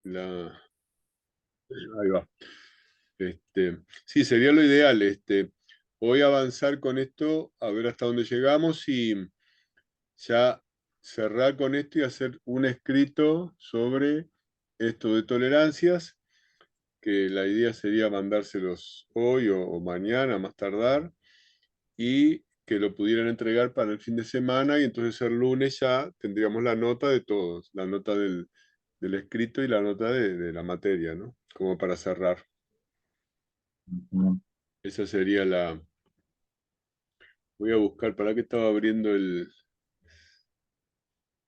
Ahí va. Sí, sería lo ideal. Voy a avanzar con esto, a ver hasta dónde llegamos y ya cerrar con esto y hacer un escrito sobre esto de tolerancias, que la idea sería mandárselos hoy o mañana, más tardar, y que lo pudieran entregar para el fin de semana, y entonces el lunes ya tendríamos la nota de todos, la nota del escrito y la nota de la materia, ¿no? Como para cerrar. Ujú. Esa sería la... Voy a buscar, ¿para qué estaba abriendo el...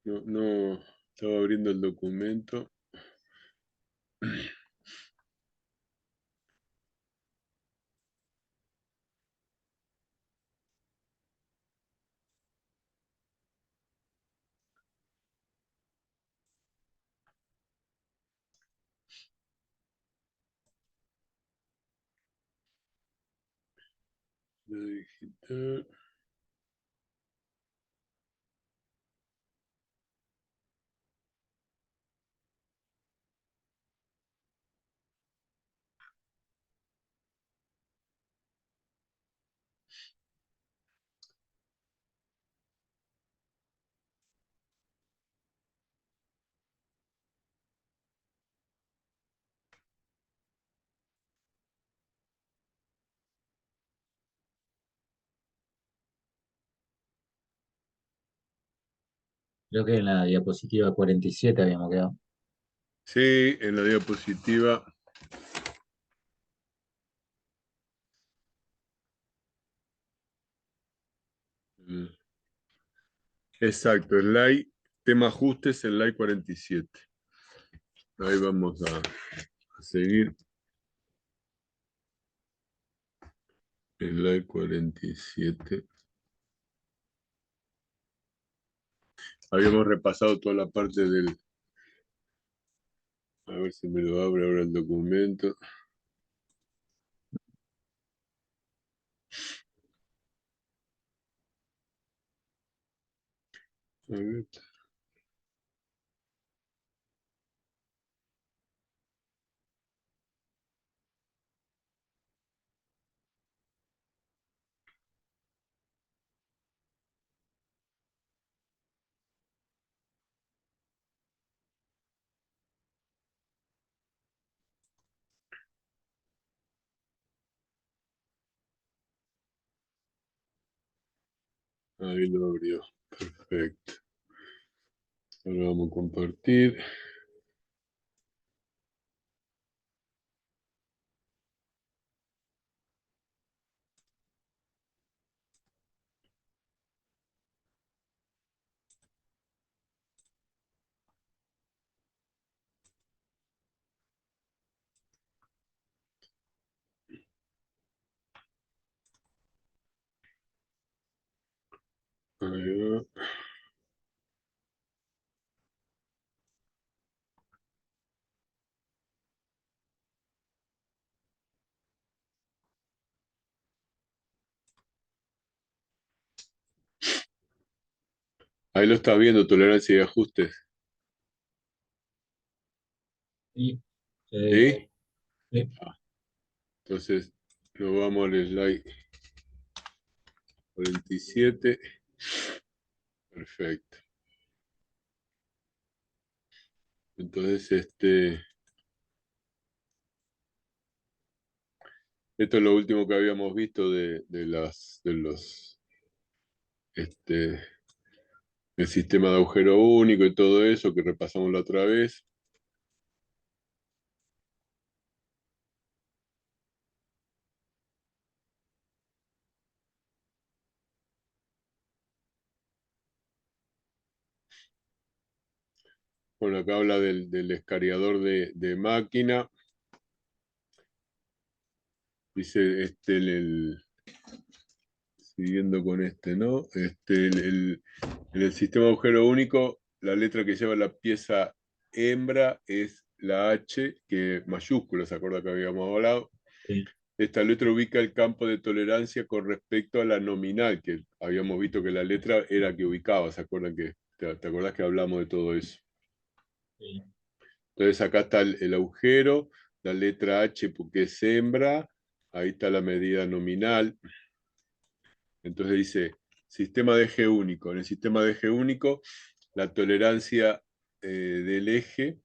No, no, estaba abriendo el documento. La digital. Creo que en la diapositiva 47 habíamos quedado. Sí, en la diapositiva. mm, Exacto, tema ajustes, el slide 47. Ahí vamos a seguir. El slide 47. Habíamos repasado toda la parte del... A ver si me lo abre ahora el documento. A ver. Ahí lo abrió. Perfecto. Ahora vamos a compartir. Ahí va. Ahí lo está viendo, tolerancia y ajustes. Sí, ¿Sí? sí. Entonces, nos vamos al slide 47. Perfecto. Entonces, esto es lo último que habíamos visto este, el sistema de agujero único y todo eso que repasamos la otra vez. Bueno, acá habla del escariador de máquina. Dice, siguiendo con ¿no? En el sistema de agujero único, la letra que lleva la pieza hembra es la H, que es mayúscula, ¿se acuerda que habíamos hablado? Sí. Esta letra ubica el campo de tolerancia con respecto a la nominal, que habíamos visto que la letra era que ubicaba, ¿se acuerdan te acordás que hablamos de todo eso? Sí. Entonces acá está el agujero, la letra H porque es hembra, ahí está la medida nominal. Entonces dice, sistema de eje único. En el sistema de eje único, la tolerancia del eje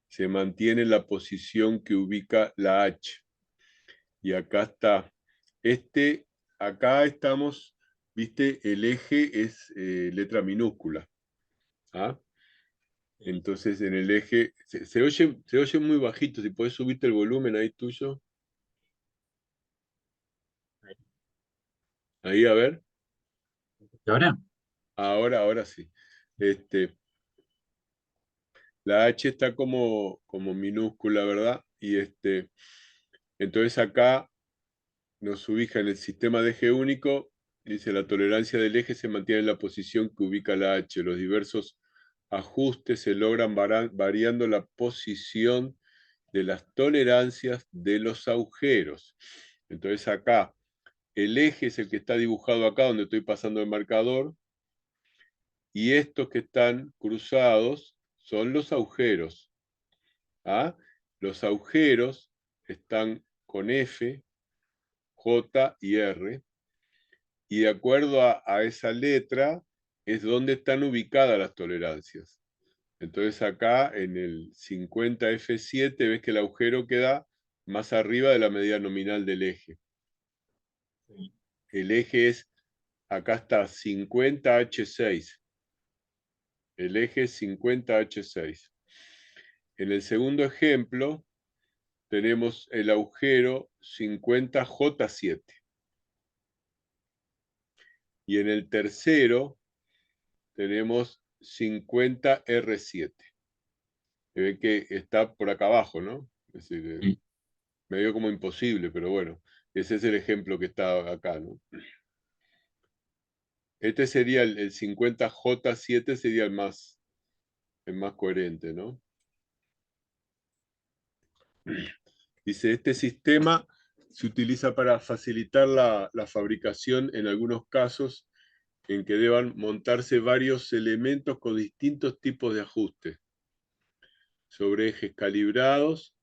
se mantiene en la posición que ubica la H. Y acá está. Acá estamos, viste, el eje es letra minúscula. ¿Ah? Sí. Entonces en el eje, se oye muy bajito, si podés subirte el volumen ahí tuyo. Ahí. Ahí, a ver. ¿Y ahora? Ahora sí. Este, la H está como minúscula, ¿verdad? Y entonces acá nos ubica en el sistema de eje único, dice la tolerancia del eje se mantiene en la posición que ubica la H. Los diversos ajustes se logran variando la posición de las tolerancias de los agujeros. Entonces acá, el eje es el que está dibujado acá, donde estoy pasando el marcador, y estos que están cruzados son los agujeros. ¿Ah? Los agujeros están con F, J y R, y de acuerdo a esa letra es donde están ubicadas las tolerancias. Entonces acá en el 50F7 ves que el agujero queda más arriba de la medida nominal del eje. Sí. El eje es, acá está 50H6. El eje es 50H6. En el segundo ejemplo tenemos el agujero 50J7. Y en el tercero tenemos 50R7. Ve que está por acá abajo, ¿no? Es decir, Sí. medio como imposible, pero bueno, ese es el ejemplo que está acá, ¿no? Este sería el 50J7, sería el más coherente, ¿no? Dice, este sistema se utiliza para facilitar la fabricación en algunos casos en que deban montarse varios elementos con distintos tipos de ajuste sobre ejes calibrados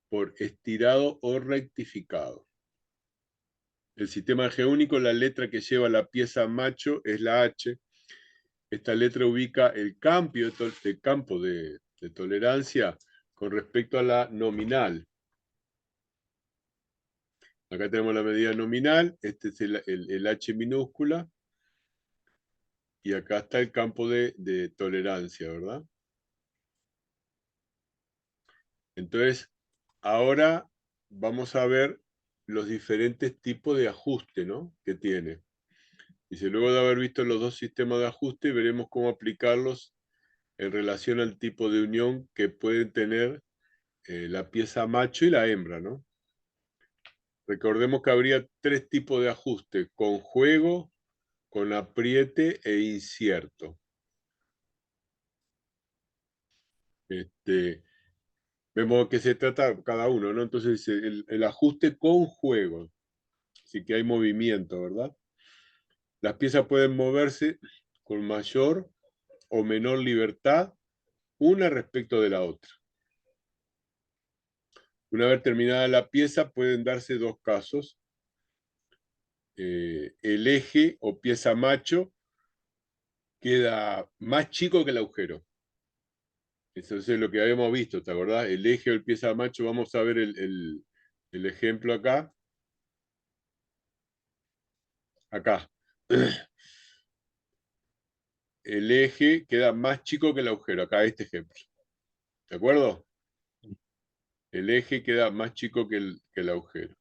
por estirado o rectificado. El sistema G único, la letra que lleva la pieza macho es la H. Esta letra ubica el campo de tolerancia con respecto a la nominal. Acá tenemos la medida nominal, este es el H minúscula, y acá está el campo de tolerancia, ¿verdad? Entonces, ahora vamos a ver los diferentes tipos de ajuste, ¿no?, que tiene. Dice, luego de haber visto los dos sistemas de ajuste, veremos cómo aplicarlos en relación al tipo de unión que pueden tener la pieza macho y la hembra, ¿no? Recordemos que habría tres tipos de ajuste: con juego, con apriete e incierto. Vemos que se trata cada uno, ¿no? Entonces, el ajuste con juego, así que hay movimiento, ¿verdad? Las piezas pueden moverse con mayor o menor libertad una respecto de la otra. Una vez terminada la pieza, pueden darse dos casos. El eje o pieza macho queda más chico que el agujero. Eso es lo que habíamos visto, ¿te acordás? El eje o el pieza macho, vamos a ver el ejemplo acá. Acá. El eje queda más chico que el agujero, acá este ejemplo. ¿De acuerdo? El eje queda más chico que el agujero.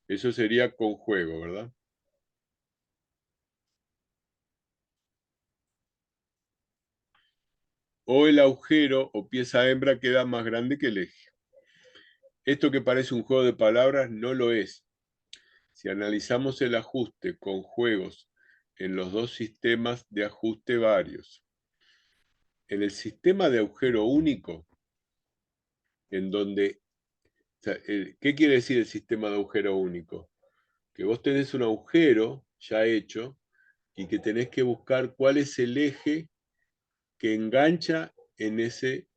Eso sería con juego, ¿verdad? O el agujero o pieza hembra queda más grande que el eje. Esto que parece un juego de palabras no lo es. Si analizamos el ajuste con juegos en los dos sistemas de ajuste varios, en el sistema de agujero único, en donde, o sea, ¿qué quiere decir el sistema de agujero único? Que vos tenés un agujero ya hecho y que tenés que buscar cuál es el eje que engancha en ese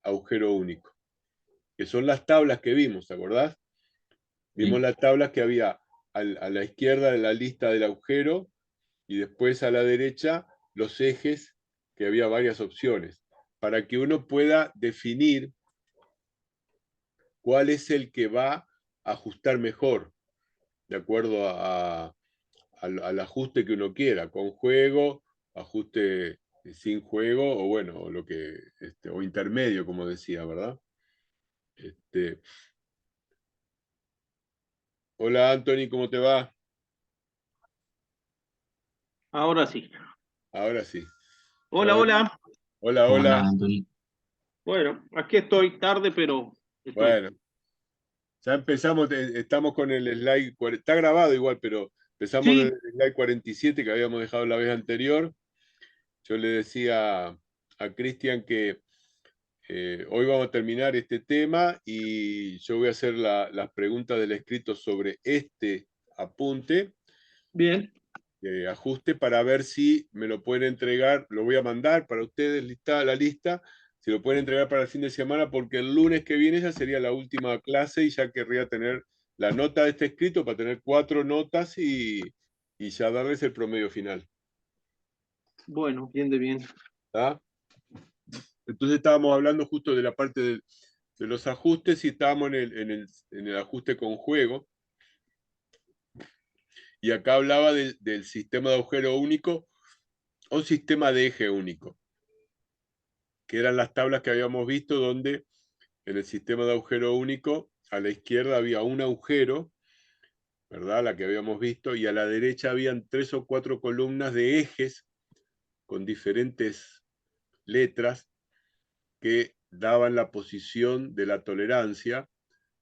agujero único, que son las tablas que vimos, ¿te acordás? Vimos Sí. las tablas que había a la izquierda de la lista del agujero y después a la derecha los ejes, que había varias opciones, para que uno pueda definir cuál es el que va a ajustar mejor, de acuerdo al ajuste que uno quiera, con juego, ajuste sin juego, o bueno, lo que, o intermedio, como decía, ¿verdad? Este, hola Anthony, ¿cómo te va? Ahora sí. Ahora sí. Ya Hola, ves. hola. Hola, ¿Cómo andás, hola. Anthony? Bueno, aquí estoy tarde, pero estoy. Bueno, ya empezamos, estamos con el slide, está grabado igual, pero empezamos Sí, desde el slide 47 que habíamos dejado la vez anterior. Yo le decía a Cristian que hoy vamos a terminar este tema y yo voy a hacer las preguntas del escrito sobre este apunte, bien. ajuste, para ver si me lo pueden entregar. Lo voy a mandar para ustedes, la lista, si lo pueden entregar para el fin de semana, porque el lunes que viene ya sería la última clase y ya querría tener la nota de este escrito para tener 4 notas y ya darles el promedio final. Bueno, bien de bien. ¿Tá? Entonces estábamos hablando justo de la parte de los ajustes y estábamos en el ajuste con juego. Y acá hablaba del sistema de agujero único o sistema de eje único, que eran las tablas que habíamos visto donde en el sistema de agujero único a la izquierda había un agujero, ¿verdad? La que habíamos visto, y a la derecha habían 3 o 4 columnas de ejes con diferentes letras que daban la posición de la tolerancia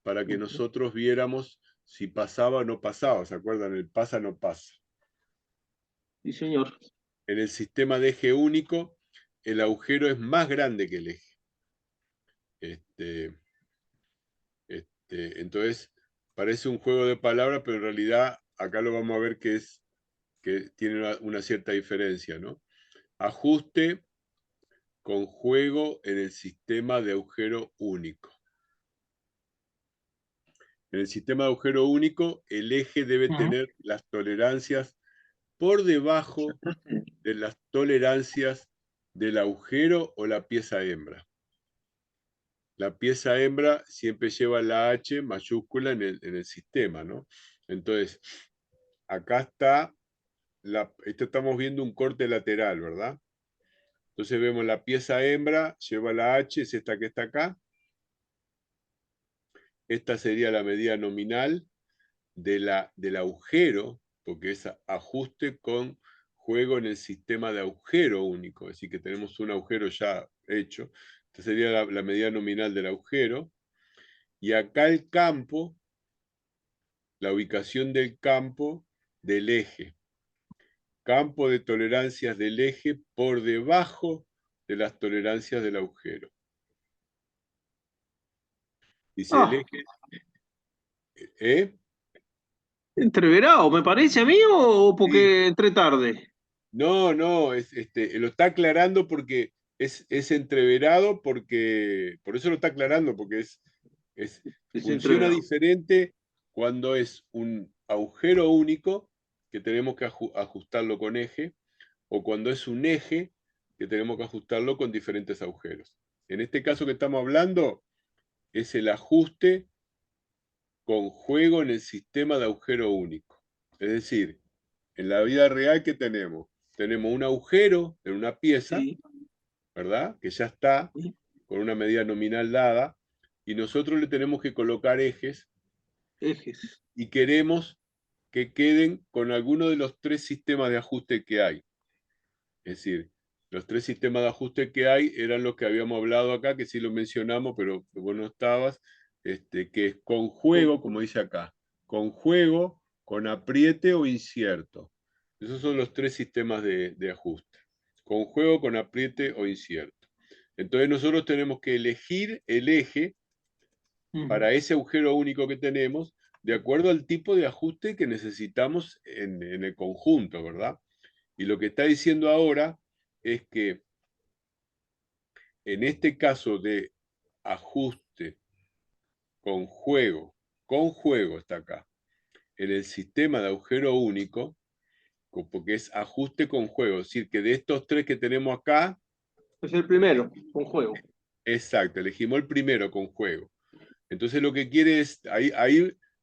para que nosotros viéramos si pasaba o no pasaba. ¿Se acuerdan? El pasa no pasa. Sí, señor. En el sistema de eje único, el agujero es más grande que el eje. Entonces, parece un juego de palabras, pero en realidad acá lo vamos a ver que tiene una cierta diferencia, ¿no? Ajuste con juego en el sistema de agujero único. En el sistema de agujero único, el eje debe tener las tolerancias por debajo de las tolerancias del agujero o la pieza hembra. La pieza hembra siempre lleva la H mayúscula en el sistema, ¿no? Entonces, acá está, esto estamos viendo un corte lateral, ¿verdad? Entonces vemos la pieza hembra, lleva la H, es esta que está acá. Esta sería la medida nominal del agujero, porque es ajuste con juego en el sistema de agujero único, es decir, que tenemos un agujero ya hecho. Esta sería la medida nominal del agujero. Y acá el campo, la ubicación del campo del eje. Campo de tolerancias del eje por debajo de las tolerancias del agujero. Dice el Ah, eje, ¿eh? entreverado, ¿me parece a mí o Sí. porque entré tarde? No, no, lo está aclarando porque es entreverado, porque, por eso lo está aclarando, porque es, Es funciona entreverado. diferente cuando es un agujero único, que tenemos que ajustarlo con eje, o cuando es un eje, que tenemos que ajustarlo con diferentes agujeros. En este caso que estamos hablando, es el ajuste con juego en el sistema de agujero único. Es decir, en la vida real, ¿qué tenemos? Tenemos un agujero en una pieza, Sí, ¿verdad? Que ya está sí, con una medida nominal dada, y nosotros le tenemos que colocar ejes ejes. y queremos que queden con alguno de los 3 sistemas de ajuste que hay. Es decir, los 3 sistemas de ajuste que hay eran los que habíamos hablado acá, que sí lo mencionamos, pero vos no estabas, que es con juego, como dice acá, con juego, con apriete o incierto. Esos son los 3 sistemas de ajuste. Con juego, con apriete o incierto. Entonces nosotros tenemos que elegir el eje para ese agujero único que tenemos, de acuerdo al tipo de ajuste que necesitamos en el conjunto, ¿verdad? Y lo que está diciendo ahora es que en este caso de ajuste con juego está acá, en el sistema de agujero único, porque es ajuste con juego, es decir, que de estos tres que tenemos acá, Es el primero, con juego. exacto, elegimos el primero con juego. Entonces lo que quiere es,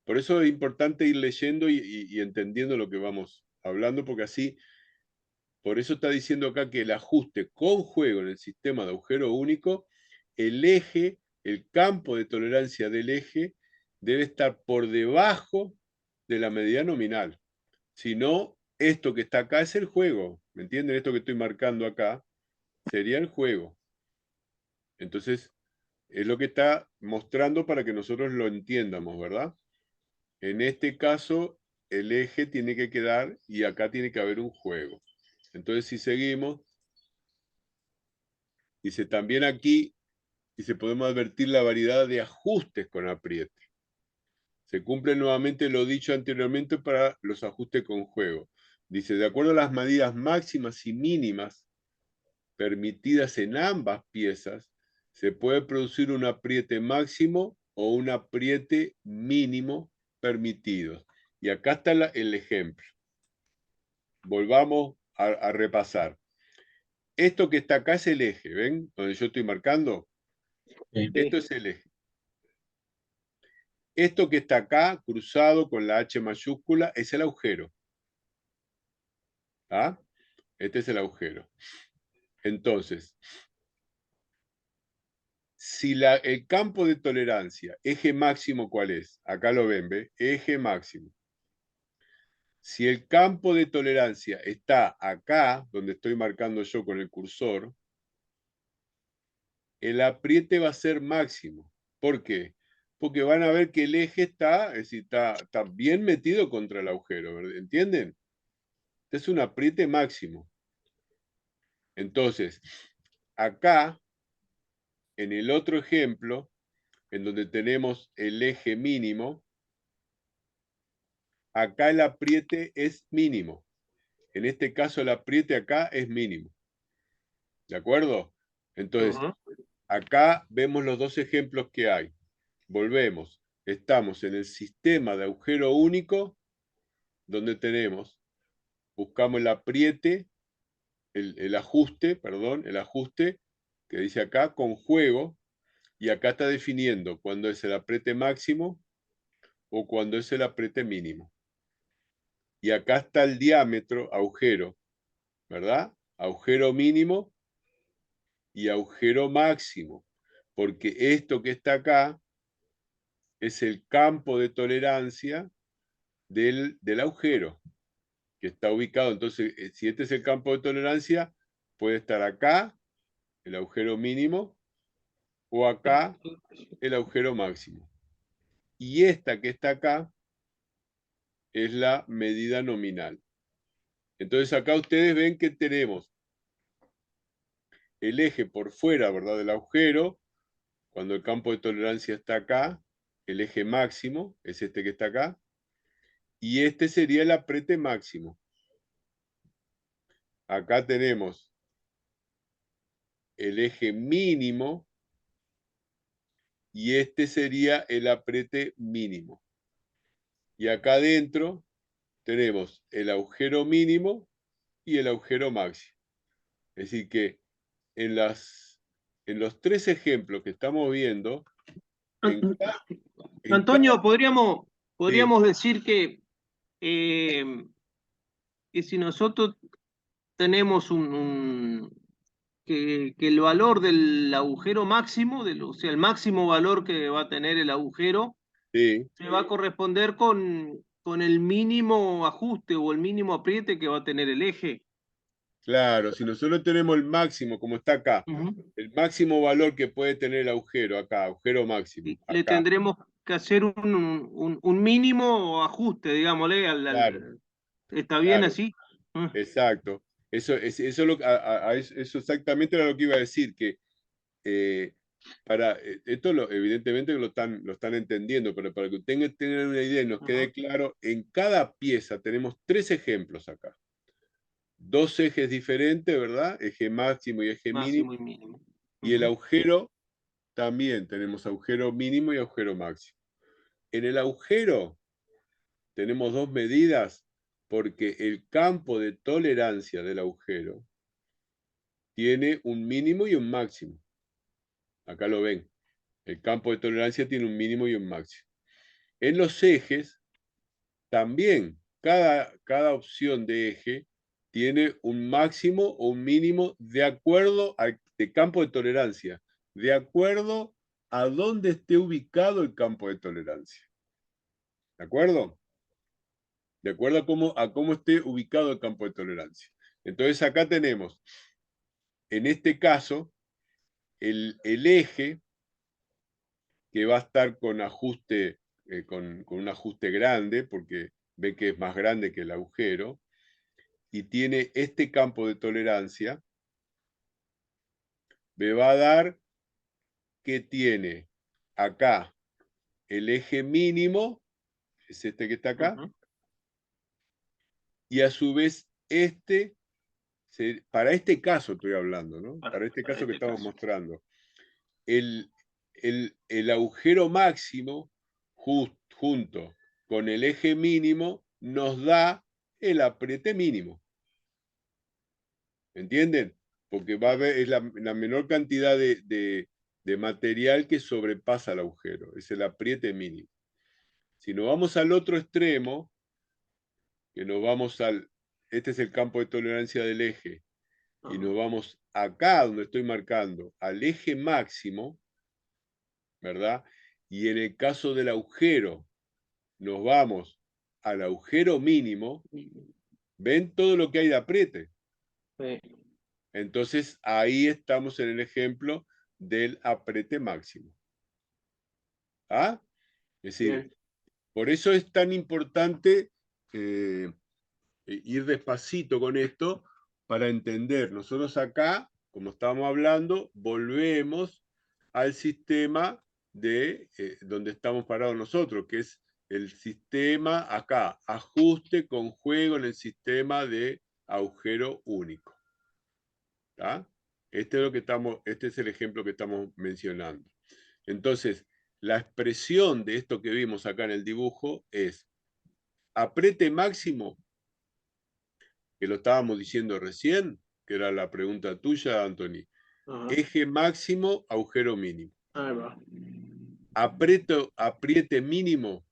por eso es importante ir leyendo y entendiendo lo que vamos hablando, porque así, por eso está diciendo acá que el ajuste con juego en el sistema de agujero único, el eje, el campo de tolerancia del eje, debe estar por debajo de la medida nominal. Si no, esto que está acá es el juego. ¿Me entienden? Esto que estoy marcando acá sería el juego. Entonces, es lo que está mostrando para que nosotros lo entiendamos, ¿verdad? En este caso, el eje tiene que quedar y acá tiene que haber un juego. Entonces, si seguimos, dice también aquí, dice, podemos advertir la variedad de ajustes con apriete. Se cumple nuevamente lo dicho anteriormente para los ajustes con juego. Dice, de acuerdo a las medidas máximas y mínimas permitidas en ambas piezas, se puede producir un apriete máximo o un apriete mínimo permitido. Y acá está el ejemplo. Volvamos a repasar. Esto que está acá es el eje, ¿ven? Donde yo estoy marcando. Sí. Esto es el eje. Esto que está acá, cruzado con la H mayúscula, es el agujero. ¿Ah? Este es el agujero. Entonces, si el campo de tolerancia, eje máximo, ¿cuál es? Acá lo ven, ¿ve? Eje máximo. Si el campo de tolerancia está acá, donde estoy marcando yo con el cursor, el apriete va a ser máximo. ¿Por qué? Porque van a ver que el eje está, es decir, está bien metido contra el agujero, ¿verdad? ¿Entienden? Este es un apriete máximo. Entonces, acá, en el otro ejemplo, en donde tenemos el eje mínimo, acá el apriete es mínimo. En este caso el apriete acá es mínimo. ¿De acuerdo? Entonces, acá vemos los dos ejemplos que hay. Volvemos. Estamos en el sistema de agujero único, donde tenemos, buscamos el apriete, el ajuste, que dice acá, con juego, y acá está definiendo cuándo es el apriete máximo o cuándo es el apriete mínimo. Y acá está el diámetro, agujero, ¿verdad? Agujero mínimo y agujero máximo, porque esto que está acá es el campo de tolerancia del agujero, que está ubicado. Entonces, si este es el campo de tolerancia, puede estar acá, el agujero mínimo, o acá, el agujero máximo. Y esta que está acá es la medida nominal. Entonces, acá ustedes ven que tenemos el eje por fuera, ¿verdad?, del agujero, cuando el campo de tolerancia está acá, el eje máximo es este que está acá, y este sería el apriete máximo. Acá tenemos el eje mínimo, y este sería el apriete mínimo. Y acá adentro tenemos el agujero mínimo y el agujero máximo. Es decir que en los tres ejemplos que estamos viendo, Antonio, sí, podríamos decir que si nosotros tenemos que el valor del agujero máximo, o sea, el máximo valor que va a tener el agujero, sí, se va a corresponder con el mínimo ajuste o el mínimo apriete que va a tener el eje. claro, si nosotros tenemos el máximo, como está acá, Ujú. el máximo valor que puede tener el agujero acá, agujero máximo, Le acá, tendremos que hacer un mínimo ajuste, digámosle, claro, ¿está bien claro, así? Mm. exacto. Eso exactamente era lo que iba a decir, que esto evidentemente lo están entendiendo, pero para que tengan una idea y nos quede claro, en cada pieza tenemos tres ejemplos acá. Dos ejes diferentes, ¿verdad? Eje máximo y eje mínimo, Máximo y mínimo. y el agujero también tenemos agujero mínimo y agujero máximo. En el agujero tenemos dos medidas porque el campo de tolerancia del agujero tiene un mínimo y un máximo. Acá lo ven. El campo de tolerancia tiene un mínimo y un máximo. En los ejes, también cada opción de eje tiene un máximo o un mínimo de acuerdo al campo de tolerancia, de acuerdo a dónde esté ubicado el campo de tolerancia. ¿De acuerdo? De acuerdo a cómo esté ubicado el campo de tolerancia. Entonces acá tenemos, en este caso, el eje que va a estar con ajuste, con un ajuste grande, porque ve que es más grande que el agujero, y tiene este campo de tolerancia, me va a dar que tiene acá el eje mínimo, es este que está acá, y a su vez para este caso estoy hablando, ¿no? Para este caso que estamos mostrando, el agujero máximo junto con el eje mínimo nos da el apriete mínimo. ¿Entienden? Porque va a haber es la menor cantidad de material que sobrepasa el agujero. Es el apriete mínimo. Si nos vamos al otro extremo, que nos vamos este es el campo de tolerancia del eje, y nos vamos acá donde estoy marcando, al eje máximo, ¿verdad? Y en el caso del agujero, nos vamos al agujero mínimo, ¿ven todo lo que hay de apriete? Sí. Entonces, ahí estamos en el ejemplo del apriete máximo. ¿Ah? Es decir, Bien. por eso es tan importante ir despacito con esto para entender. Nosotros acá, como estábamos hablando, volvemos al sistema de donde estamos parados nosotros, que es el sistema acá, ajuste con juego en el sistema de agujero único. ¿Tá? Este es el ejemplo que estamos mencionando. Entonces, la expresión de esto que vimos acá en el dibujo es apriete máximo, que lo estábamos diciendo recién, que era la pregunta tuya, Anthony. Eje máximo, agujero mínimo. Ahí va. Apriete mínimo,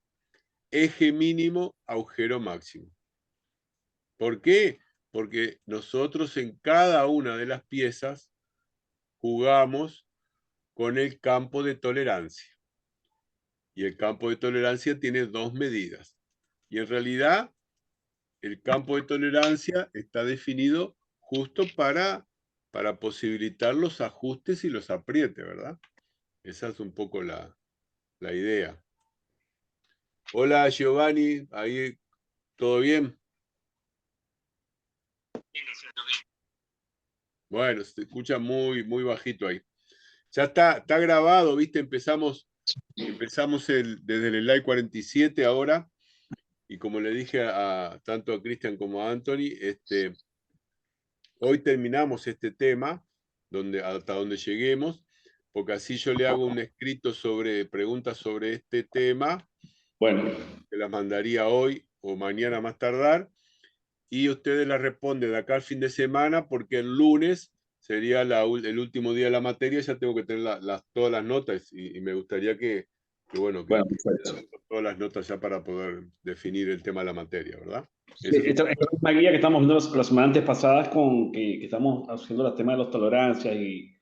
eje mínimo, agujero máximo. ¿Por qué? Porque nosotros en cada una de las piezas jugamos con el campo de tolerancia. Y el campo de tolerancia tiene dos medidas. Y en realidad, el campo de tolerancia está definido justo para posibilitar los ajustes y los aprietes, ¿verdad? Esa es un poco la idea. Hola, Giovanni, ¿ahí todo bien? Bueno, se escucha muy, muy bajito ahí. Ya está grabado, ¿viste? Empezamos desde el slide 47 ahora, y como le dije tanto a Cristian como a Anthony, hoy terminamos este tema hasta donde lleguemos, porque así yo le hago un escrito sobre preguntas sobre este tema. Bueno, que las mandaría hoy o mañana más tardar, y ustedes las responden de acá al fin de semana, porque el lunes sería el último día de la materia, ya tengo que tener todas las notas, y me gustaría que perfecto. todas las notas ya para poder definir el tema de la materia, ¿verdad? Sí, esta es una guía que estamos viendo las semanas antes pasadas que estamos haciendo los temas de las tolerancias y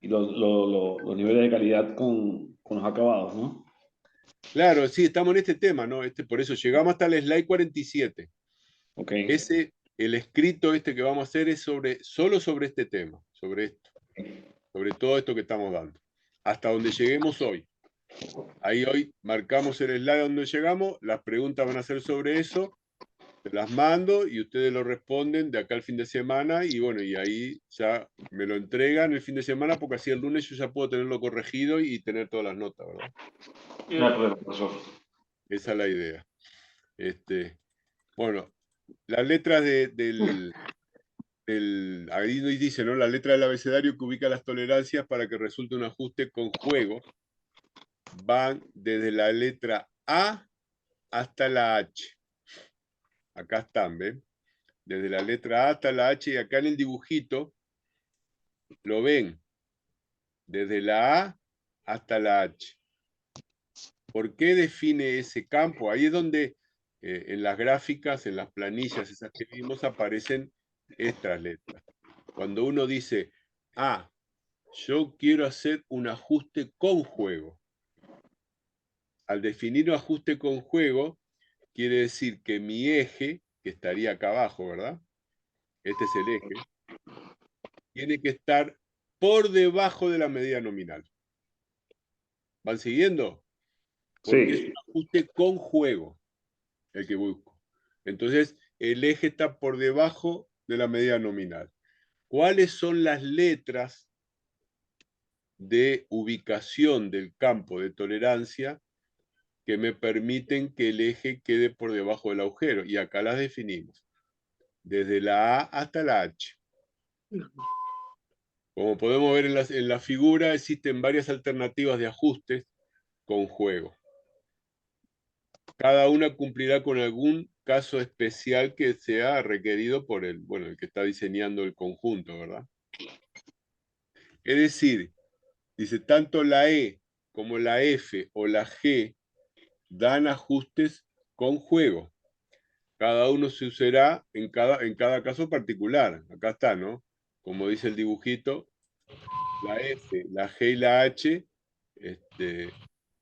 los niveles de calidad con los acabados, ¿no? Claro, sí, estamos en este tema, ¿no? Por eso llegamos hasta el slide 47. Ok. El escrito que vamos a hacer es solo sobre este tema, sobre todo esto que estamos dando, hasta donde lleguemos hoy. Ahí hoy marcamos el slide donde llegamos, las preguntas van a ser sobre eso, se las mando y ustedes lo responden de acá al fin de semana, y bueno, y ahí ya me lo entregan el fin de semana, porque así el lunes yo ya puedo tenerlo corregido y tener todas las notas, ¿verdad? No hay problema, profesor. Esa es la idea. Bueno, las letras ahí dice, ¿no? La letra del abecedario que ubica las tolerancias para que resulte un ajuste con juego van desde la letra A hasta la H. Acá están, ¿ven? Desde la letra A hasta la H, y acá en el dibujito lo ven, desde la A hasta la H. ¿Por qué define ese campo? Ahí es donde en las gráficas, en las planillas esas que vimos, aparecen estas letras. Cuando uno dice, yo quiero hacer un ajuste con juego. Al definir un ajuste con juego, quiere decir que mi eje, que estaría acá abajo, ¿verdad? Este es el eje, tiene que estar por debajo de la medida nominal. ¿Van siguiendo? Porque es un Sí. ajuste con juego el que busco. Entonces, el eje está por debajo de la medida nominal. ¿Cuáles son las letras de ubicación del campo de tolerancia que me permiten que el eje quede por debajo del agujero? Y acá las definimos. Desde la A hasta la H. Como podemos ver en la figura, existen varias alternativas de ajustes con juego. Cada una cumplirá con algún caso especial que sea requerido por el que está diseñando el conjunto, ¿verdad? Es decir, dice, tanto la E como la F o la G dan ajustes con juego. Cada uno se usará en cada caso particular. Acá está, ¿no? Como dice el dibujito, la F, la G y la H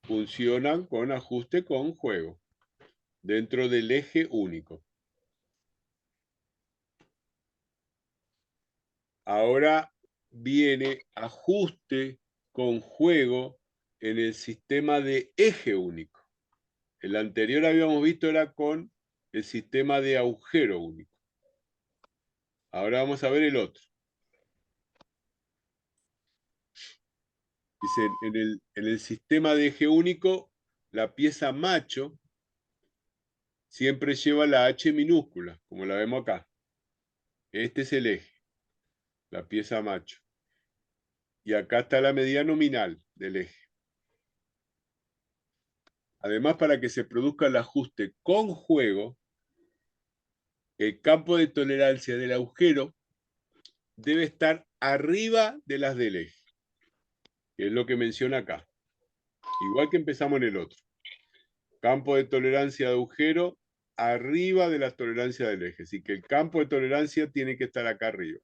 funcionan con ajuste con juego, dentro del eje único. Ahora viene ajuste con juego en el sistema de eje único. El anterior habíamos visto era con el sistema de agujero único. Ahora vamos a ver el otro. Dice, en el sistema de eje único, la pieza macho siempre lleva la H minúscula, como la vemos acá. Este es el eje, la pieza macho. Y acá está la medida nominal del eje. Además, para que se produzca el ajuste con juego, el campo de tolerancia del agujero debe estar arriba de las del eje, que es lo que menciona acá. Igual que empezamos en el otro. Campo de tolerancia de agujero arriba de la tolerancia del eje. Así que el campo de tolerancia tiene que estar acá arriba,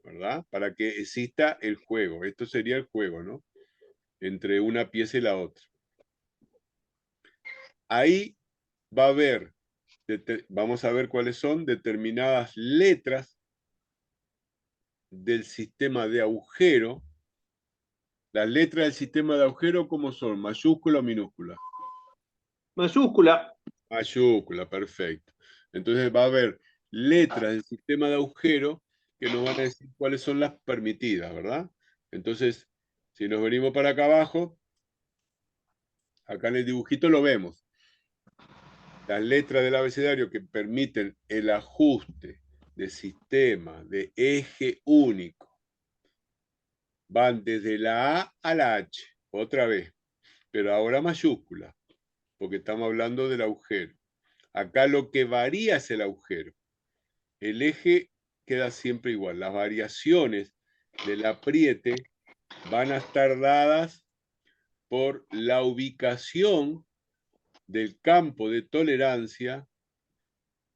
¿verdad? Para que exista el juego. Esto sería el juego, ¿no? Entre una pieza y la otra. Ahí va a haber, vamos a ver cuáles son determinadas letras del sistema de agujero. Las letras del sistema de agujero, ¿cómo son? ¿Mayúscula o minúscula? Mayúscula. Mayúscula, perfecto. Entonces va a haber letras del sistema de agujero que nos van a decir cuáles son las permitidas, ¿verdad? Entonces, si nos venimos para acá abajo, acá en el dibujito lo vemos. Las letras del abecedario que permiten el ajuste de sistema de eje único van desde la A a la H, otra vez, pero ahora mayúscula, porque estamos hablando del agujero. Acá lo que varía es el agujero. El eje queda siempre igual. Las variaciones del apriete van a estar dadas por la ubicación del campo de tolerancia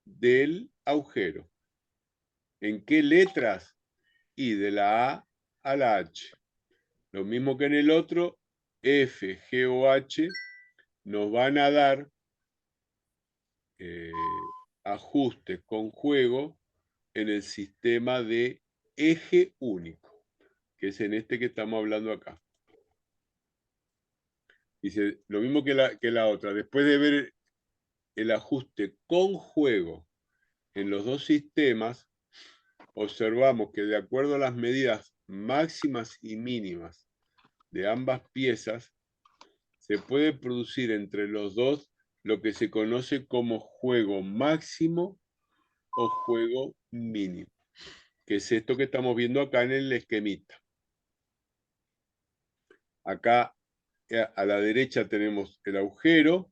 del agujero. ¿En qué letras? Y de la A a la H. Lo mismo que en el otro, F, G o H nos van a dar ajustes con juego en el sistema de eje único, que es en este que estamos hablando acá. Dice, lo mismo que la otra. Después de ver el ajuste con juego en los dos sistemas, observamos que de acuerdo a las medidas máximas y mínimas de ambas piezas, se puede producir entre los dos lo que se conoce como juego máximo o juego mínimo. que es esto que estamos viendo acá en el esquemita. Acá a la derecha tenemos el agujero,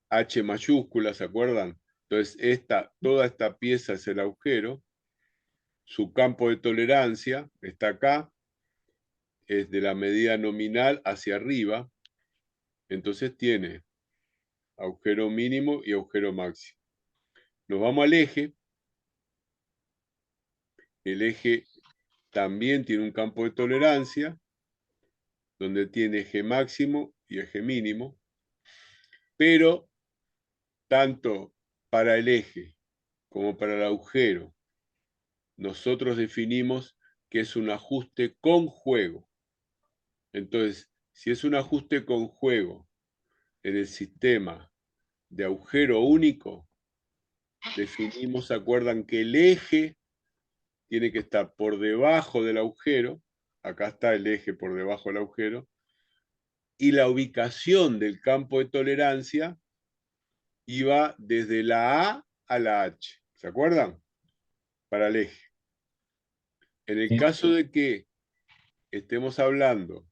H mayúscula, ¿se acuerdan? Entonces toda esta pieza es el agujero, su campo de tolerancia está acá, es de la medida nominal hacia arriba, entonces tiene agujero mínimo y agujero máximo. Nos vamos al eje, el eje también tiene un campo de tolerancia, donde tiene eje máximo y eje mínimo, pero tanto para el eje como para el agujero, nosotros definimos que es un ajuste con juego. Entonces, si es un ajuste con juego en el sistema de agujero único, definimos, ¿se acuerdan? Que el eje tiene que estar por debajo del agujero, acá está el eje por debajo del agujero, y la ubicación del campo de tolerancia iba desde la A la H, ¿se acuerdan? Para el eje. En el Sí. caso de que estemos hablando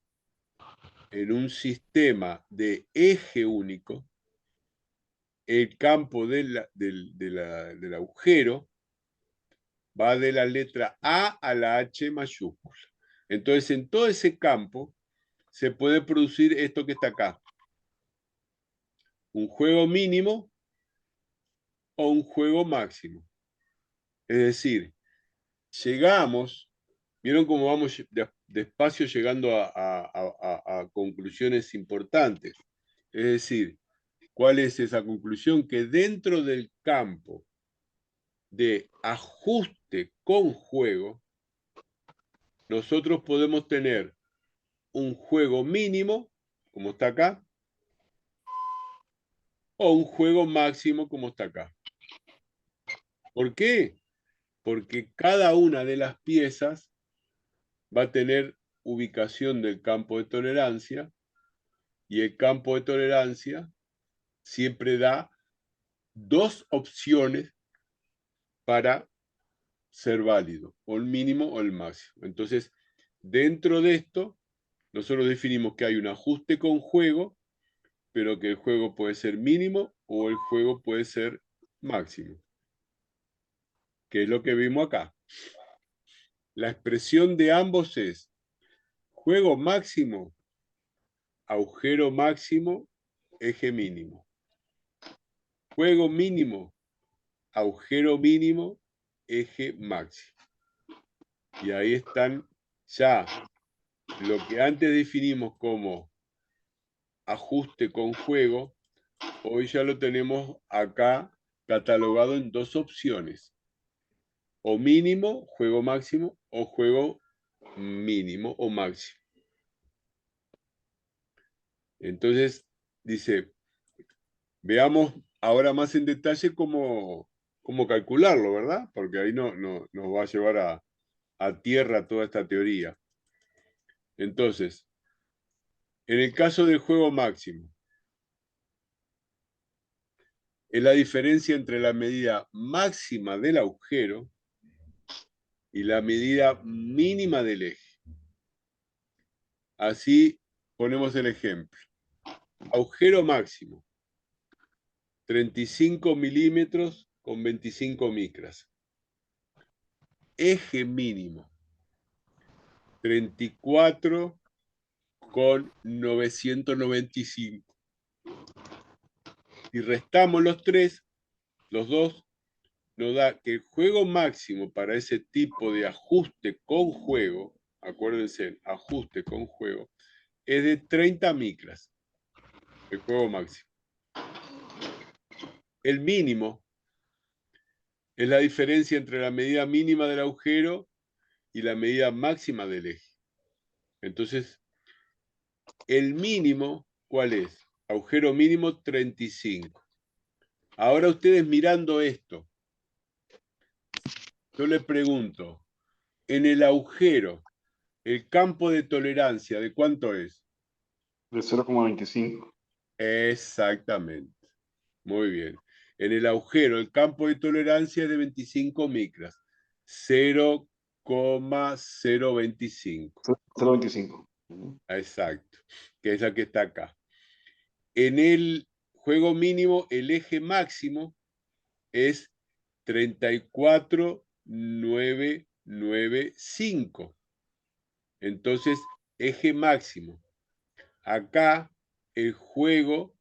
en un sistema de eje único, el campo del agujero va de la letra A a la H mayúscula. Entonces, en todo ese campo se puede producir esto que está acá. Un juego mínimo o un juego máximo. Es decir, llegamos, vieron cómo vamos despacio llegando a conclusiones importantes. Es decir, ¿cuál es esa conclusión? Que dentro del campo de ajuste con juego, nosotros podemos tener un juego mínimo, como está acá, o un juego máximo, como está acá. ¿Por qué? Porque cada una de las piezas va a tener ubicación del campo de tolerancia, y el campo de tolerancia siempre da dos opciones para ser válido, o el mínimo o el máximo. Entonces, dentro de esto, nosotros definimos que hay un ajuste con juego, pero que el juego puede ser mínimo o el juego puede ser máximo, que es lo que vimos acá. La expresión de ambos es juego máximo, agujero máximo, eje mínimo. Juego mínimo, agujero mínimo, eje máximo. Y ahí están ya lo que antes definimos como ajuste con juego, hoy ya lo tenemos acá catalogado en dos opciones. O mínimo, juego máximo, o juego mínimo o máximo. Entonces, dice, veamos ahora más en detalle cómo calcularlo, ¿verdad? Porque ahí nos va a llevar a tierra toda esta teoría. Entonces, en el caso del juego máximo, es la diferencia entre la medida máxima del agujero y la medida mínima del eje. Así ponemos el ejemplo. Agujero máximo, 35 milímetros con 25 micras. Eje mínimo, 34 con 995. Si restamos los dos, nos da que el juego máximo para ese tipo de ajuste con juego, acuérdense, ajuste con juego, es de 30 micras, el juego máximo. El mínimo es la diferencia entre la medida mínima del agujero y la medida máxima del eje. Entonces, el mínimo, ¿cuál es? Agujero mínimo 35. Ahora ustedes mirando esto, yo les pregunto, en el agujero, ¿el campo de tolerancia de cuánto es? De 0,25. Exactamente. Muy bien. En el agujero, el campo de tolerancia es de 25 micras. 0,025. 0.25. Exacto, que es la que está acá. En el juego mínimo, el eje máximo es 34,995. Entonces, eje máximo. Acá el juego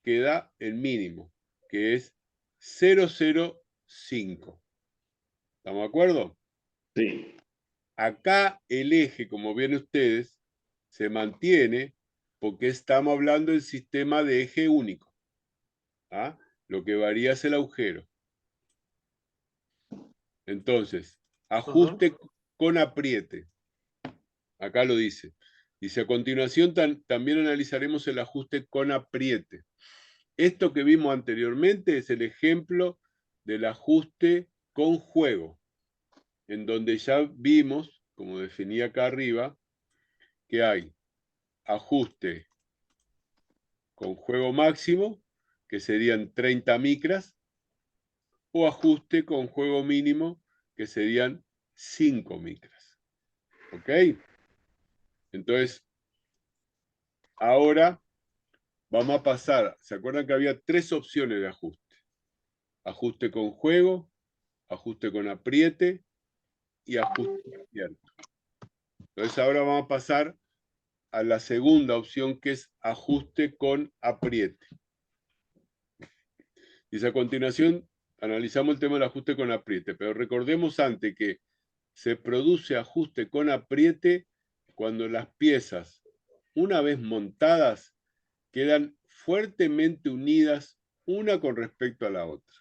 queda en mínimo, que es 0,05. ¿Estamos de acuerdo? Sí. Acá el eje, como ven ustedes, se mantiene porque estamos hablando del sistema de eje único. ¿Ah? Lo que varía es el agujero. Entonces, ajuste con apriete. Acá lo dice. Dice, a continuación también analizaremos el ajuste con apriete. Esto que vimos anteriormente es el ejemplo del ajuste con juego, en donde ya vimos, como definí acá arriba, que hay ajuste con juego máximo, que serían 30 micras, o ajuste con juego mínimo, que serían 5 micras. ¿Ok? Entonces, ahora vamos a pasar. ¿Se acuerdan que había 3 opciones de ajuste? Ajuste con juego, ajuste con apriete y ajuste abierto. Entonces, ahora vamos a pasar a la segunda opción, que es ajuste con apriete. Dice, a continuación, analizamos el tema del ajuste con apriete, pero recordemos antes que se produce ajuste con apriete cuando las piezas, una vez montadas, quedan fuertemente unidas una con respecto a la otra.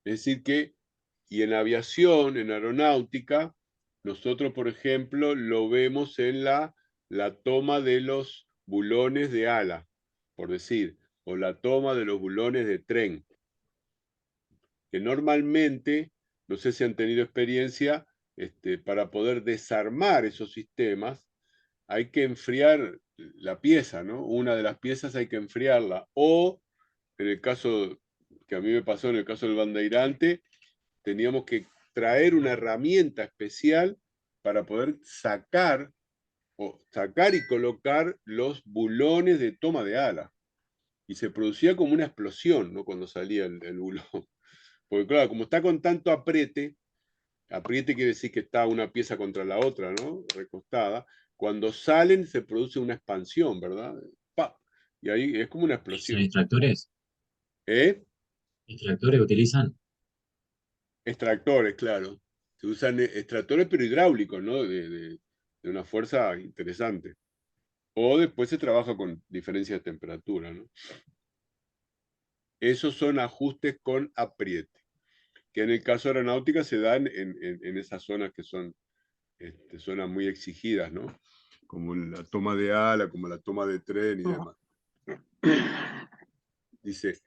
Es decir que, y en aviación, en aeronáutica, nosotros, por ejemplo, lo vemos en la toma de los bulones de ala, por decir, o la toma de los bulones de tren, que normalmente, no sé si han tenido experiencia, para poder desarmar esos sistemas, hay que enfriar la pieza, ¿no? Una de las piezas hay que enfriarla. O, en el caso que a mí me pasó, en el caso del bandeirante, teníamos que traer una herramienta especial para poder sacar y colocar los bulones de toma de ala. Y se producía como una explosión, ¿no? Cuando salía el bulón. Porque claro, como está con tanto apriete quiere decir que está una pieza contra la otra, ¿no? Recostada. Cuando salen se produce una expansión, ¿verdad? ¡Pah! Y ahí es como una ¿Son explosión. extractores? ¿Eh? ¿Extractores utilizan? Extractores, claro. Se usan extractores pero hidráulicos, ¿no? De una fuerza interesante. O después se trabaja con diferencia de temperatura, ¿no? Esos son ajustes con apriete, que en el caso de aeronáutica se dan en esas zonas que son zonas muy exigidas, ¿no? Como la toma de ala, como la toma de tren y demás. Dice,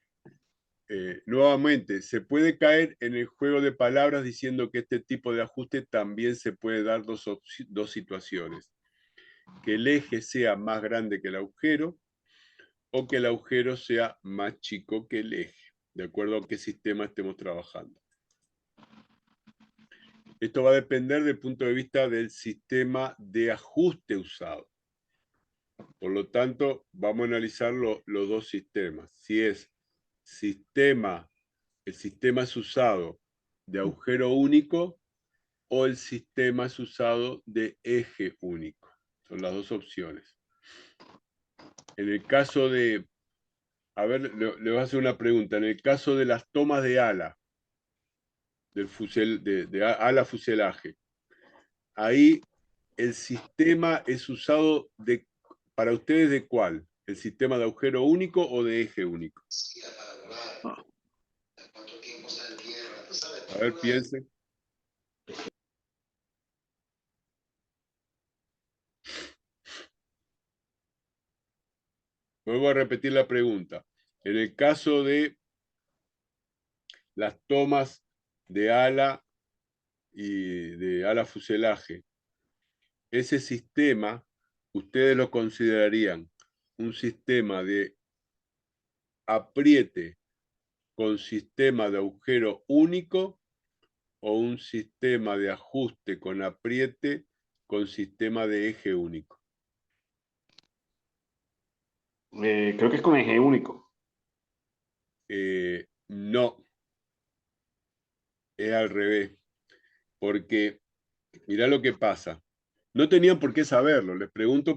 nuevamente, se puede caer en el juego de palabras diciendo que este tipo de ajuste también se puede dar dos situaciones. Que el eje sea más grande que el agujero o que el agujero sea más chico que el eje, de acuerdo a qué sistema estemos trabajando. Esto va a depender del punto de vista del sistema de ajuste usado. Por lo tanto, vamos a analizar los dos sistemas. Si es el sistema es usado de agujero único o el sistema es usado de eje único. Son las dos opciones. En el caso de, a ver, le voy a hacer una pregunta. En el caso de las tomas de ala, de ala fuselaje, ahí el sistema es usado para ustedes ¿de cuál? ¿El sistema de agujero único o de eje único? A ver, piensen. Vuelvo a repetir la pregunta. En el caso de las tomas de ala y de ala fuselaje, ese sistema, ustedes lo considerarían un sistema de apriete con sistema de agujero único o un sistema de ajuste con apriete con sistema de eje único? Creo que es con eje único. No, es al revés, porque mirá lo que pasa. No tenían por qué saberlo, les pregunto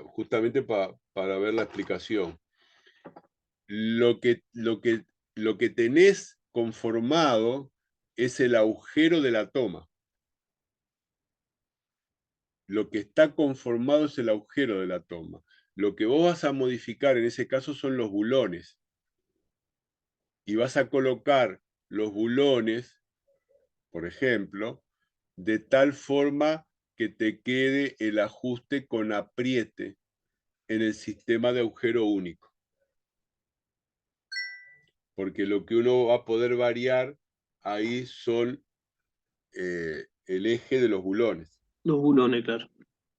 justamente para ver la explicación. Lo que tenés conformado es el agujero de la toma. Lo que está conformado es el agujero de la toma. Lo que vos vas a modificar en ese caso son los bulones. Y vas a colocar los bulones, por ejemplo, de tal forma que te quede el ajuste con apriete en el sistema de agujero único. Porque lo que uno va a poder variar ahí son el eje de los bulones. Los bulones, claro.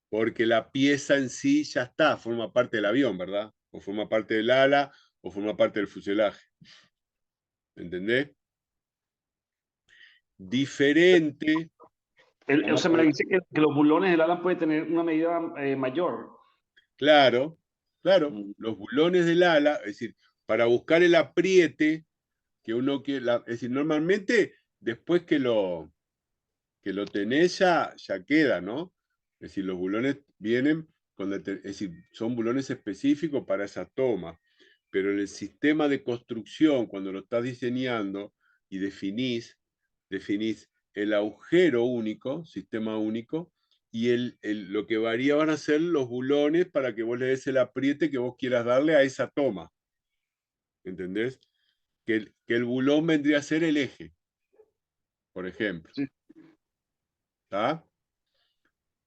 Porque la pieza en sí ya está, forma parte del avión, ¿verdad? O forma parte del ala, o forma parte del fuselaje. ¿Entendés? Diferente. O sea, me dice que los bulones del ala pueden tener una medida mayor. Claro, claro. Los bulones del ala, es decir, para buscar el apriete que uno quiere, es decir, normalmente después que lo tenés ya queda, ¿no? Es decir, los bulones vienen, es decir, son bulones específicos para esa toma, pero en el sistema de construcción, cuando lo estás diseñando y definís el agujero único, sistema único, y lo que varía van a ser los bulones para que vos le des el apriete que vos quieras darle a esa toma. ¿Entendés? Que el bulón vendría a ser el eje, por ejemplo. Sí. ¿Está?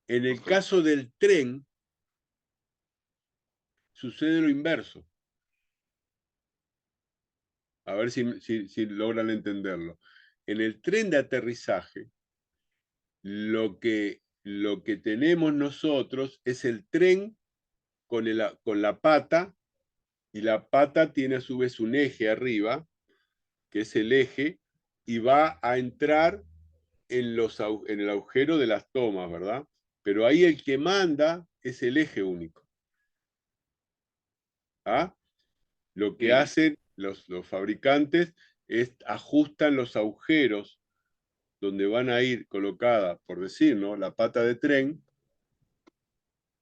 En el caso del tren, sucede lo inverso. A ver si logran entenderlo. En el tren de aterrizaje, lo que tenemos nosotros es el tren con la pata, y la pata tiene a su vez un eje arriba, que es el eje, y va a entrar en el agujero de las tomas, ¿verdad? Pero ahí el que manda es el eje único. ¿Ah? Lo que hacen los fabricantes es ajustan los agujeros donde van a ir colocada, por decir, ¿no?, la pata de tren,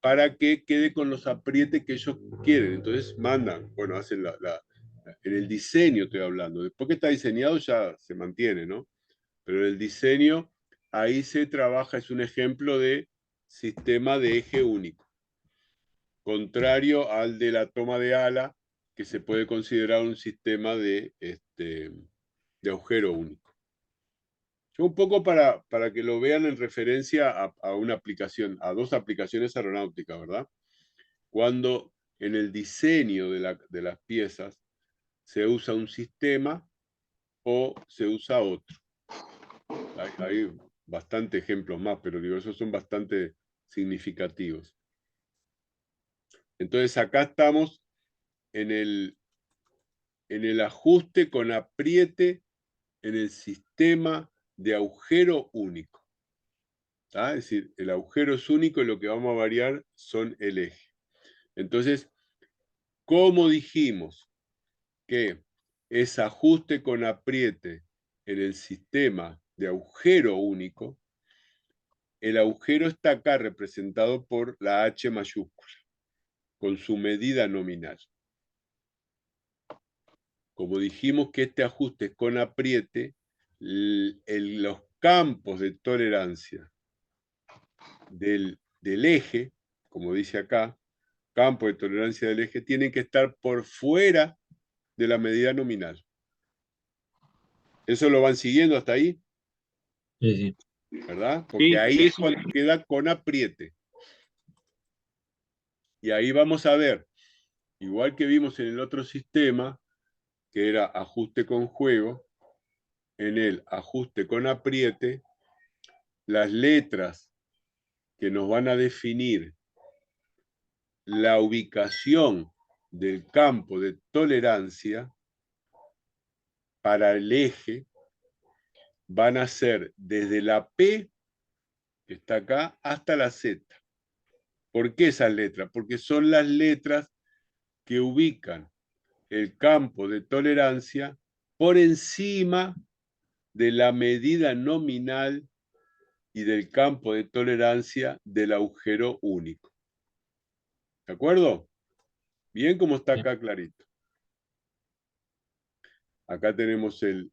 para que quede con los aprietes que ellos quieren. Entonces mandan, bueno, hacen en el diseño estoy hablando. Después que está diseñado ya se mantiene, ¿no? Pero en el diseño ahí se trabaja, es un ejemplo de sistema de eje único, contrario al de la toma de ala, que se puede considerar un sistema de agujero único. Un poco para que lo vean en referencia a una aplicación, a dos aplicaciones aeronáuticas, ¿verdad? Cuando en el diseño de las piezas se usa un sistema o se usa otro. Hay bastantes ejemplos más, pero digo, esos son bastante significativos. Entonces acá estamos en el ajuste con apriete en el sistema de agujero único. Es decir, el agujero es único y lo que vamos a variar son el eje. Entonces, como dijimos que es ajuste con apriete en el sistema de agujero único, el agujero está acá representado por la H mayúscula, con su medida nominal. Como dijimos que este ajuste es con apriete, los campos de tolerancia del eje, como dice acá, campo de tolerancia del eje, tienen que estar por fuera de la medida nominal. ¿Eso lo van siguiendo hasta ahí? Sí, sí. ¿Verdad? Porque ahí es cuando queda con apriete. Y ahí vamos a ver, igual que vimos en el otro sistema, que era ajuste con juego, en el ajuste con apriete, las letras que nos van a definir la ubicación del campo de tolerancia para el eje van a ser desde la P, que está acá, hasta la Z. ¿Por qué esas letras? Porque son las letras que ubican el campo de tolerancia por encima de la medida nominal y del campo de tolerancia del agujero único. ¿De acuerdo? Bien, como está acá clarito. Acá tenemos el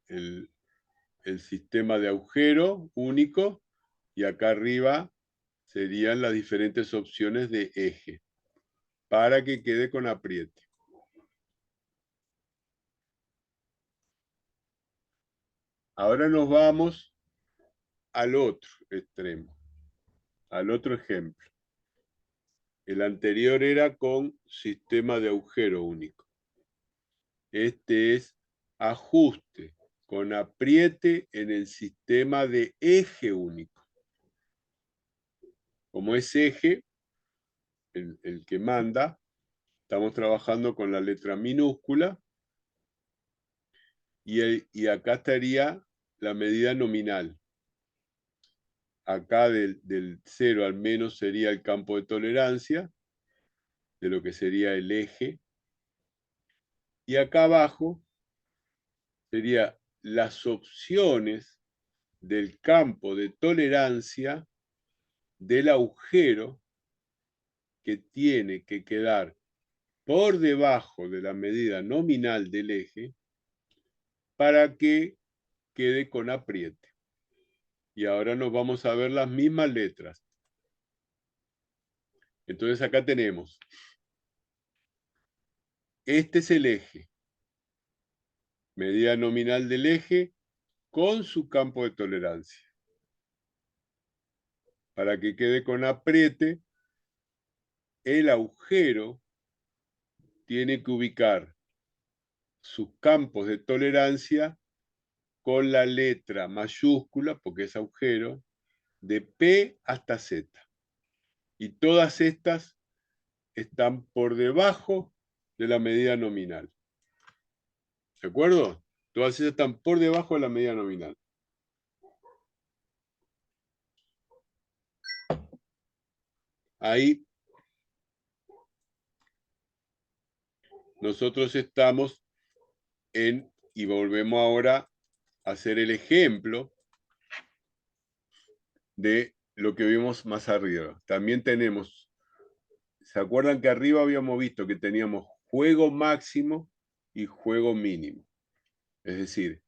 sistema de agujero único y acá arriba serían las diferentes opciones de eje para que quede con apriete. Ahora nos vamos al otro extremo, al otro ejemplo. El anterior era con sistema de agujero único. Este es ajuste con apriete en el sistema de eje único. Como es eje, el que manda, estamos trabajando con la letra minúscula y acá estaría la medida nominal. Acá del 0 al menos sería el campo de tolerancia, de lo que sería el eje. Y acá abajo serían las opciones del campo de tolerancia del agujero que tiene que quedar por debajo de la medida nominal del eje para que quede con apriete. Y ahora nos vamos a ver las mismas letras. Entonces acá tenemos, este es el eje, medida nominal del eje con su campo de tolerancia. Para que quede con apriete, el agujero tiene que ubicar sus campos de tolerancia con la letra mayúscula, porque es agujero, de P hasta Z. Y todas estas están por debajo de la medida nominal. ¿De acuerdo? Todas esas están por debajo de la medida nominal. Ahí nosotros estamos en, y volvemos ahora a hacer el ejemplo de lo que vimos más arriba. También tenemos, ¿se acuerdan que arriba habíamos visto que teníamos juego máximo y juego mínimo? Es decir,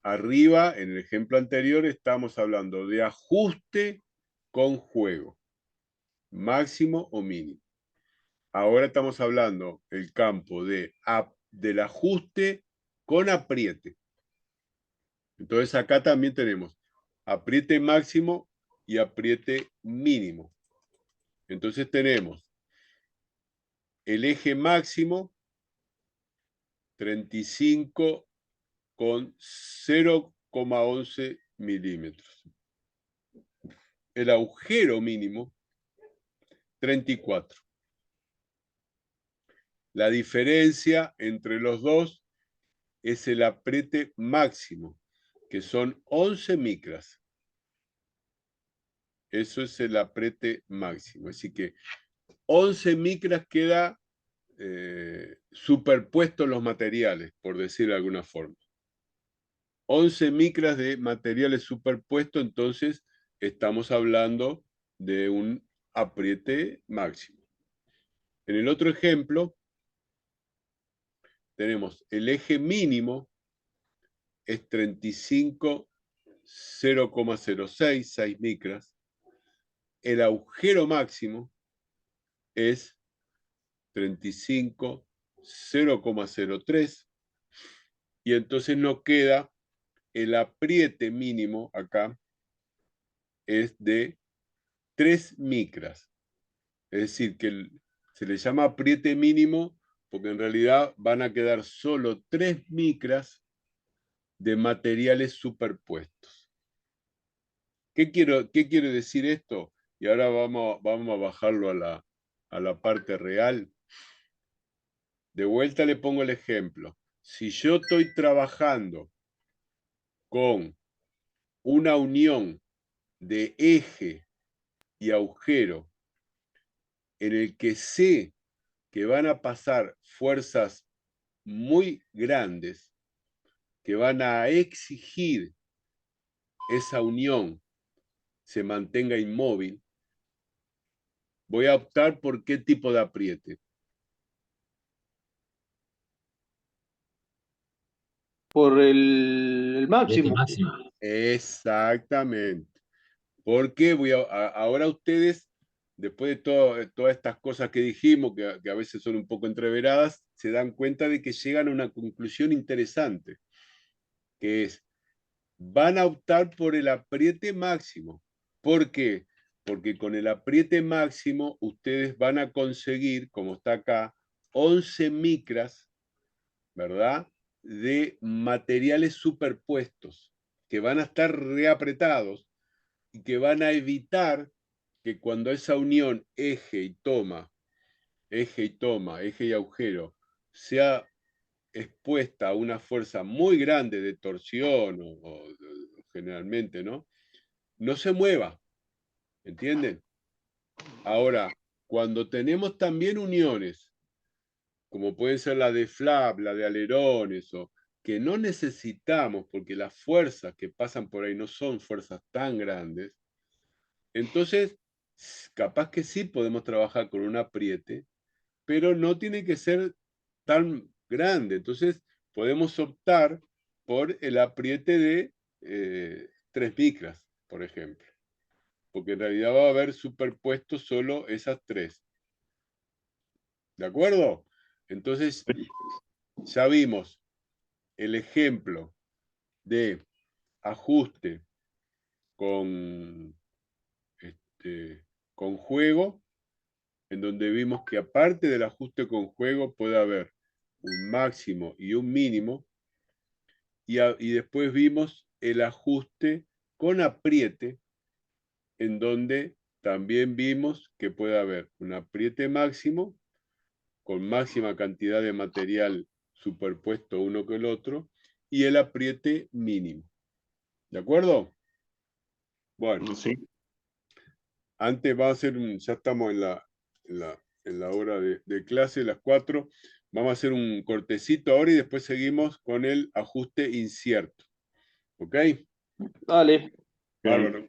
arriba, en el ejemplo anterior, estamos hablando de ajuste con juego, máximo o mínimo. Ahora estamos hablando del campo del ajuste con apriete. Entonces acá también tenemos apriete máximo y apriete mínimo. Entonces tenemos el eje máximo 35 con 0,11 milímetros. El agujero mínimo 34. La diferencia entre los dos es el apriete máximo, que son 11 micras. Eso es el apriete máximo. Así que 11 micras queda superpuesto los materiales, por decirlo de alguna forma. 11 micras de materiales superpuestos, entonces estamos hablando de un apriete máximo. En el otro ejemplo, tenemos el eje mínimo, es 35, 0,06, 6 micras. El agujero máximo es 35, 0,03. Y entonces nos queda el apriete mínimo acá, es de 3 micras. Es decir, que se le llama apriete mínimo porque en realidad van a quedar solo 3 micras de materiales superpuestos. ¿Qué quiere decir esto? Y ahora vamos a bajarlo a la parte real. De vuelta le pongo el ejemplo. Si yo estoy trabajando con una unión de eje y agujero en el que sé que van a pasar fuerzas muy grandes que van a exigir esa unión se mantenga inmóvil, voy a optar por qué tipo de apriete. Por el Apriete máximo. máximo. Exactamente. Porque ahora ustedes, después de todas estas cosas que dijimos, que a veces son un poco entreveradas, se dan cuenta de que llegan a una conclusión interesante, que es, van a optar por el apriete máximo. ¿Por qué? Porque con el apriete máximo ustedes van a conseguir, como está acá, 11 micras, ¿verdad? De materiales superpuestos que van a estar reapretados y que van a evitar que cuando esa unión eje y toma, eje y agujero, sea expuesta a una fuerza muy grande de torsión o generalmente, ¿no? No se mueva, ¿entienden? Ahora, cuando tenemos también uniones, como pueden ser la de flap, la de alerones, o que no necesitamos porque las fuerzas que pasan por ahí no son fuerzas tan grandes, entonces capaz que sí podemos trabajar con un apriete, pero no tiene que ser tan grande. Entonces podemos optar por el apriete de 3 micras, por ejemplo, porque en realidad va a haber superpuesto solo esas 3. ¿De acuerdo? Entonces ya vimos el ejemplo de ajuste con, con juego, en donde vimos que aparte del ajuste con juego puede haber un máximo y un mínimo, y después vimos el ajuste con apriete, en donde también vimos que puede haber un apriete máximo con máxima cantidad de material superpuesto uno con el otro, y el apriete mínimo. ¿De acuerdo? Bueno, Sí. antes va a ser ya estamos en la hora de clase, las 4. Vamos a hacer un cortecito ahora y después seguimos con el ajuste incierto. ¿Ok? Dale. Bárbaro.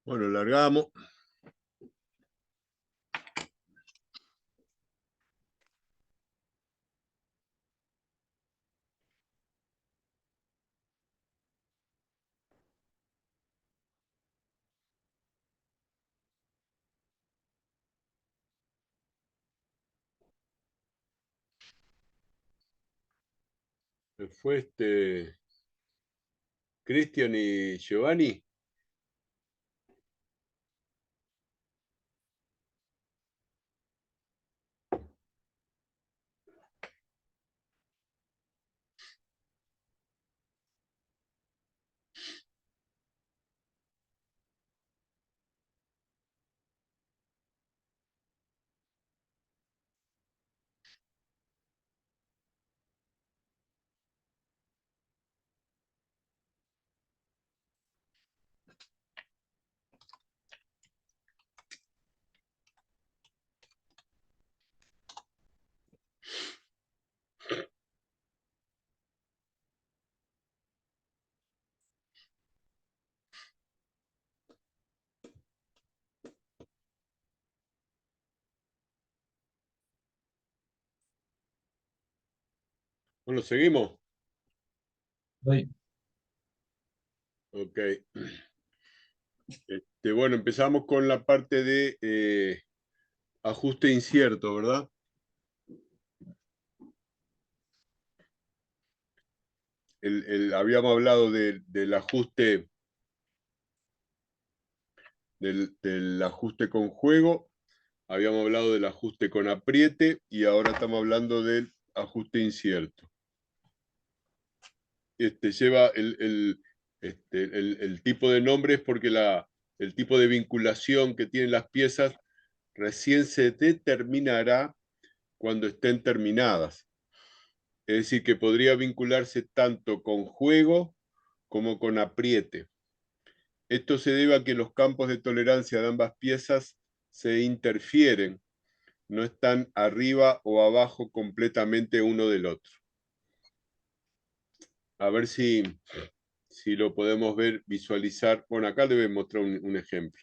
Bueno, largamos. Fue Cristian y Giovanni. Bueno, seguimos. Voy. Ok. Bueno, empezamos con la parte de ajuste incierto, ¿verdad? Habíamos hablado del ajuste del ajuste con juego, habíamos hablado del ajuste con apriete y ahora estamos hablando del ajuste incierto. Lleva el tipo de nombres porque el tipo de vinculación que tienen las piezas recién se determinará cuando estén terminadas. Es decir, que podría vincularse tanto con juego como con apriete. Esto se debe a que los campos de tolerancia de ambas piezas se interfieren, no están arriba o abajo completamente uno del otro. A ver si lo podemos ver, visualizar. Bueno, acá les voy a mostrar un ejemplo.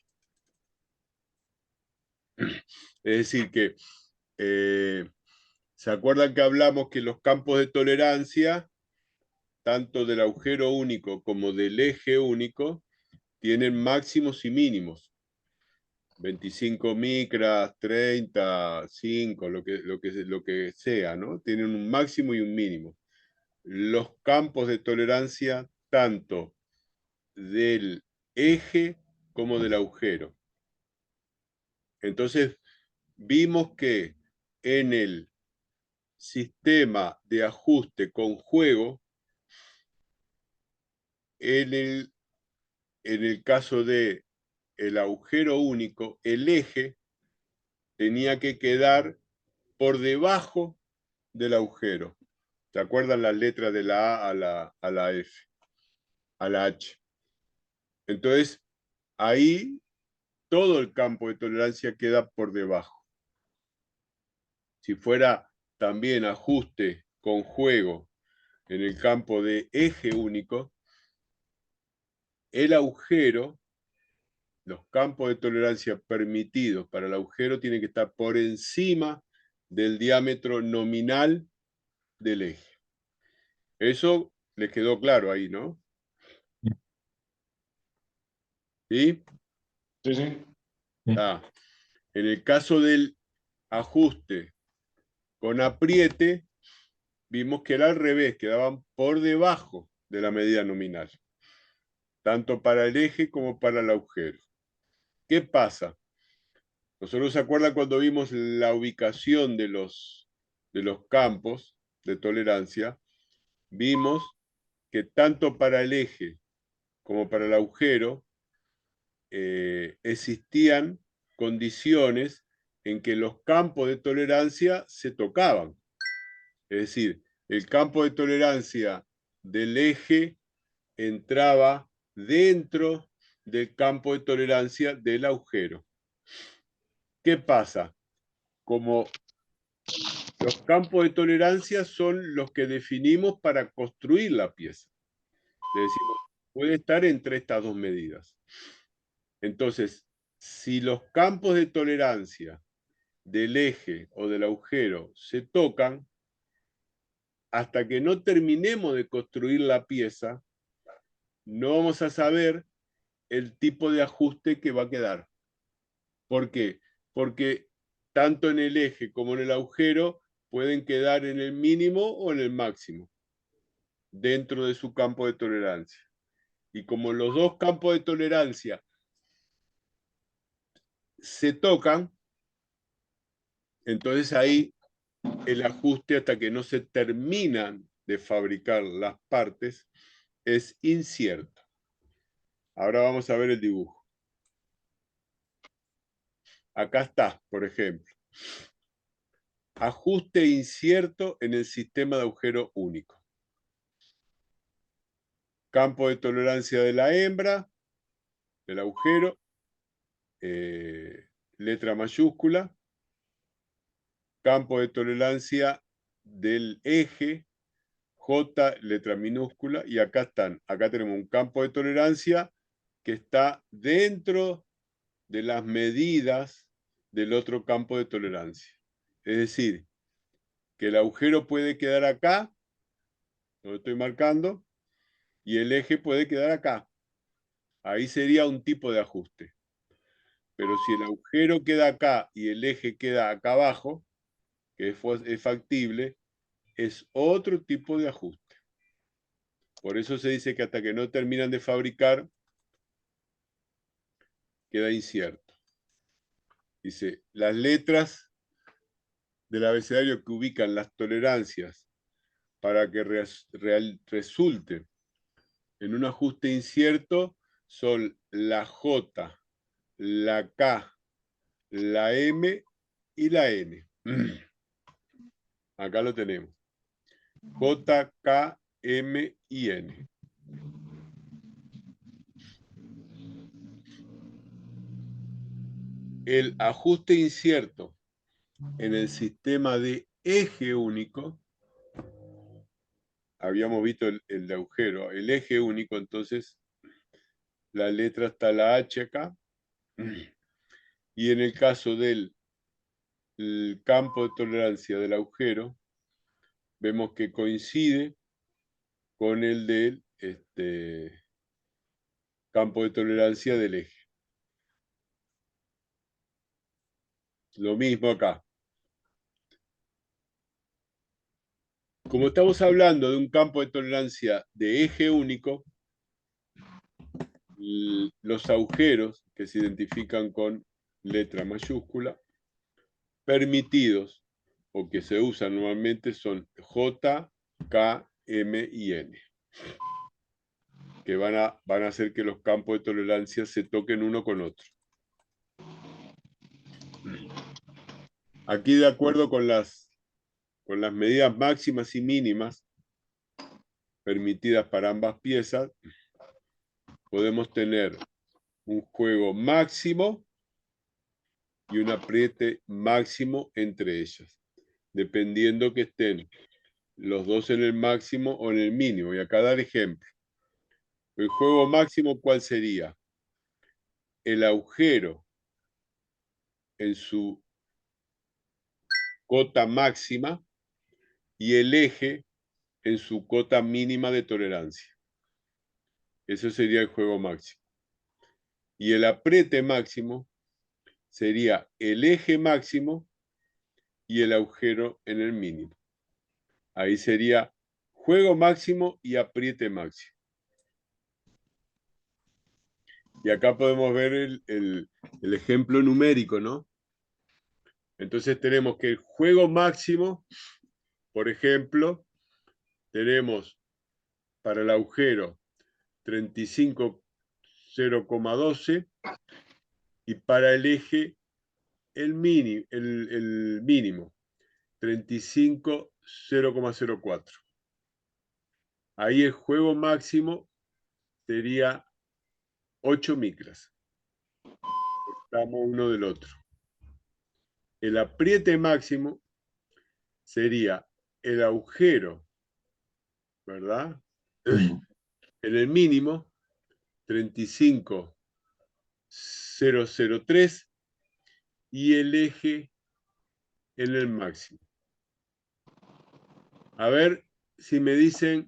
Es decir que, ¿se acuerdan que hablamos que los campos de tolerancia, tanto del agujero único como del eje único, tienen máximos y mínimos? 25 micras, 30, 5, lo que sea, ¿no? Tienen un máximo y un mínimo. Los campos de tolerancia, tanto del eje como del agujero. Entonces, vimos que en el sistema de ajuste con juego, en el caso de el agujero único, el eje tenía que quedar por debajo del agujero. ¿Se acuerdan las letras de la A a la F, a la H? Entonces, ahí todo el campo de tolerancia queda por debajo. Si fuera también ajuste con juego en el campo de eje único, el agujero, los campos de tolerancia permitidos para el agujero tienen que estar por encima del diámetro nominal del eje. Eso les quedó claro ahí, ¿no? ¿Sí? Sí, sí. Ah, en el caso del ajuste con apriete, vimos que era al revés, quedaban por debajo de la medida nominal, tanto para el eje como para el agujero. ¿Qué pasa? Nosotros se acuerdan cuando vimos la ubicación de los campos de tolerancia, vimos que tanto para el eje como para el agujero existían condiciones en que los campos de tolerancia se tocaban. Es decir, el campo de tolerancia del eje entraba dentro del campo de tolerancia del agujero. ¿Qué pasa? Como los campos de tolerancia son los que definimos para construir la pieza. Le decimos, puede estar entre estas dos medidas. Entonces, si los campos de tolerancia del eje o del agujero se tocan, hasta que no terminemos de construir la pieza, no vamos a saber el tipo de ajuste que va a quedar. ¿Por qué? Porque tanto en el eje como en el agujero pueden quedar en el mínimo o en el máximo, dentro de su campo de tolerancia. Y como los dos campos de tolerancia se tocan, entonces ahí el ajuste, hasta que no se terminan de fabricar las partes, es incierto. Ahora vamos a ver el dibujo. Acá está, por ejemplo. Ajuste incierto en el sistema de agujero único. Campo de tolerancia de la hembra, del agujero, letra mayúscula. Campo de tolerancia del eje, J, letra minúscula, y acá están. Acá tenemos un campo de tolerancia que está dentro de las medidas del otro campo de tolerancia. Es decir, que el agujero puede quedar acá, lo estoy marcando, y el eje puede quedar acá. Ahí sería un tipo de ajuste. Pero si el agujero queda acá y el eje queda acá abajo, que es factible, es otro tipo de ajuste. Por eso se dice que hasta que no terminan de fabricar, queda incierto. Dice, las letras del abecedario que ubican las tolerancias para que resulte en un ajuste incierto son la J, la K, la M y la N. Acá lo tenemos. J, K, M y N. El ajuste incierto en el sistema de eje único, habíamos visto el de agujero, el eje único, entonces la letra está la H acá, y en el caso del campo de tolerancia del agujero, vemos que coincide con el del campo de tolerancia del eje. Lo mismo acá. Como estamos hablando de un campo de tolerancia de eje único, los agujeros que se identifican con letra mayúscula, permitidos o que se usan normalmente son J, K, M y N, que van a hacer que los campos de tolerancia se toquen uno con otro. Aquí, de acuerdo con las medidas máximas y mínimas permitidas para ambas piezas, podemos tener un juego máximo y un apriete máximo entre ellas, dependiendo que estén los dos en el máximo o en el mínimo. Y acá dar ejemplo. El juego máximo, ¿cuál sería? El agujero en su cota máxima y el eje en su cota mínima de tolerancia. Eso sería el juego máximo. Y el apriete máximo sería el eje máximo y el agujero en el mínimo. Ahí sería juego máximo y apriete máximo. Y acá podemos ver el ejemplo numérico, ¿no? Entonces tenemos que el juego máximo, por ejemplo, tenemos para el agujero 35,0,12 y para el eje el mínimo 35,0,04. Ahí el juego máximo sería 8 micras. Estamos uno del otro. El apriete máximo sería el agujero, ¿verdad? En el mínimo 35 0,03 y el eje en el máximo. A ver si me dicen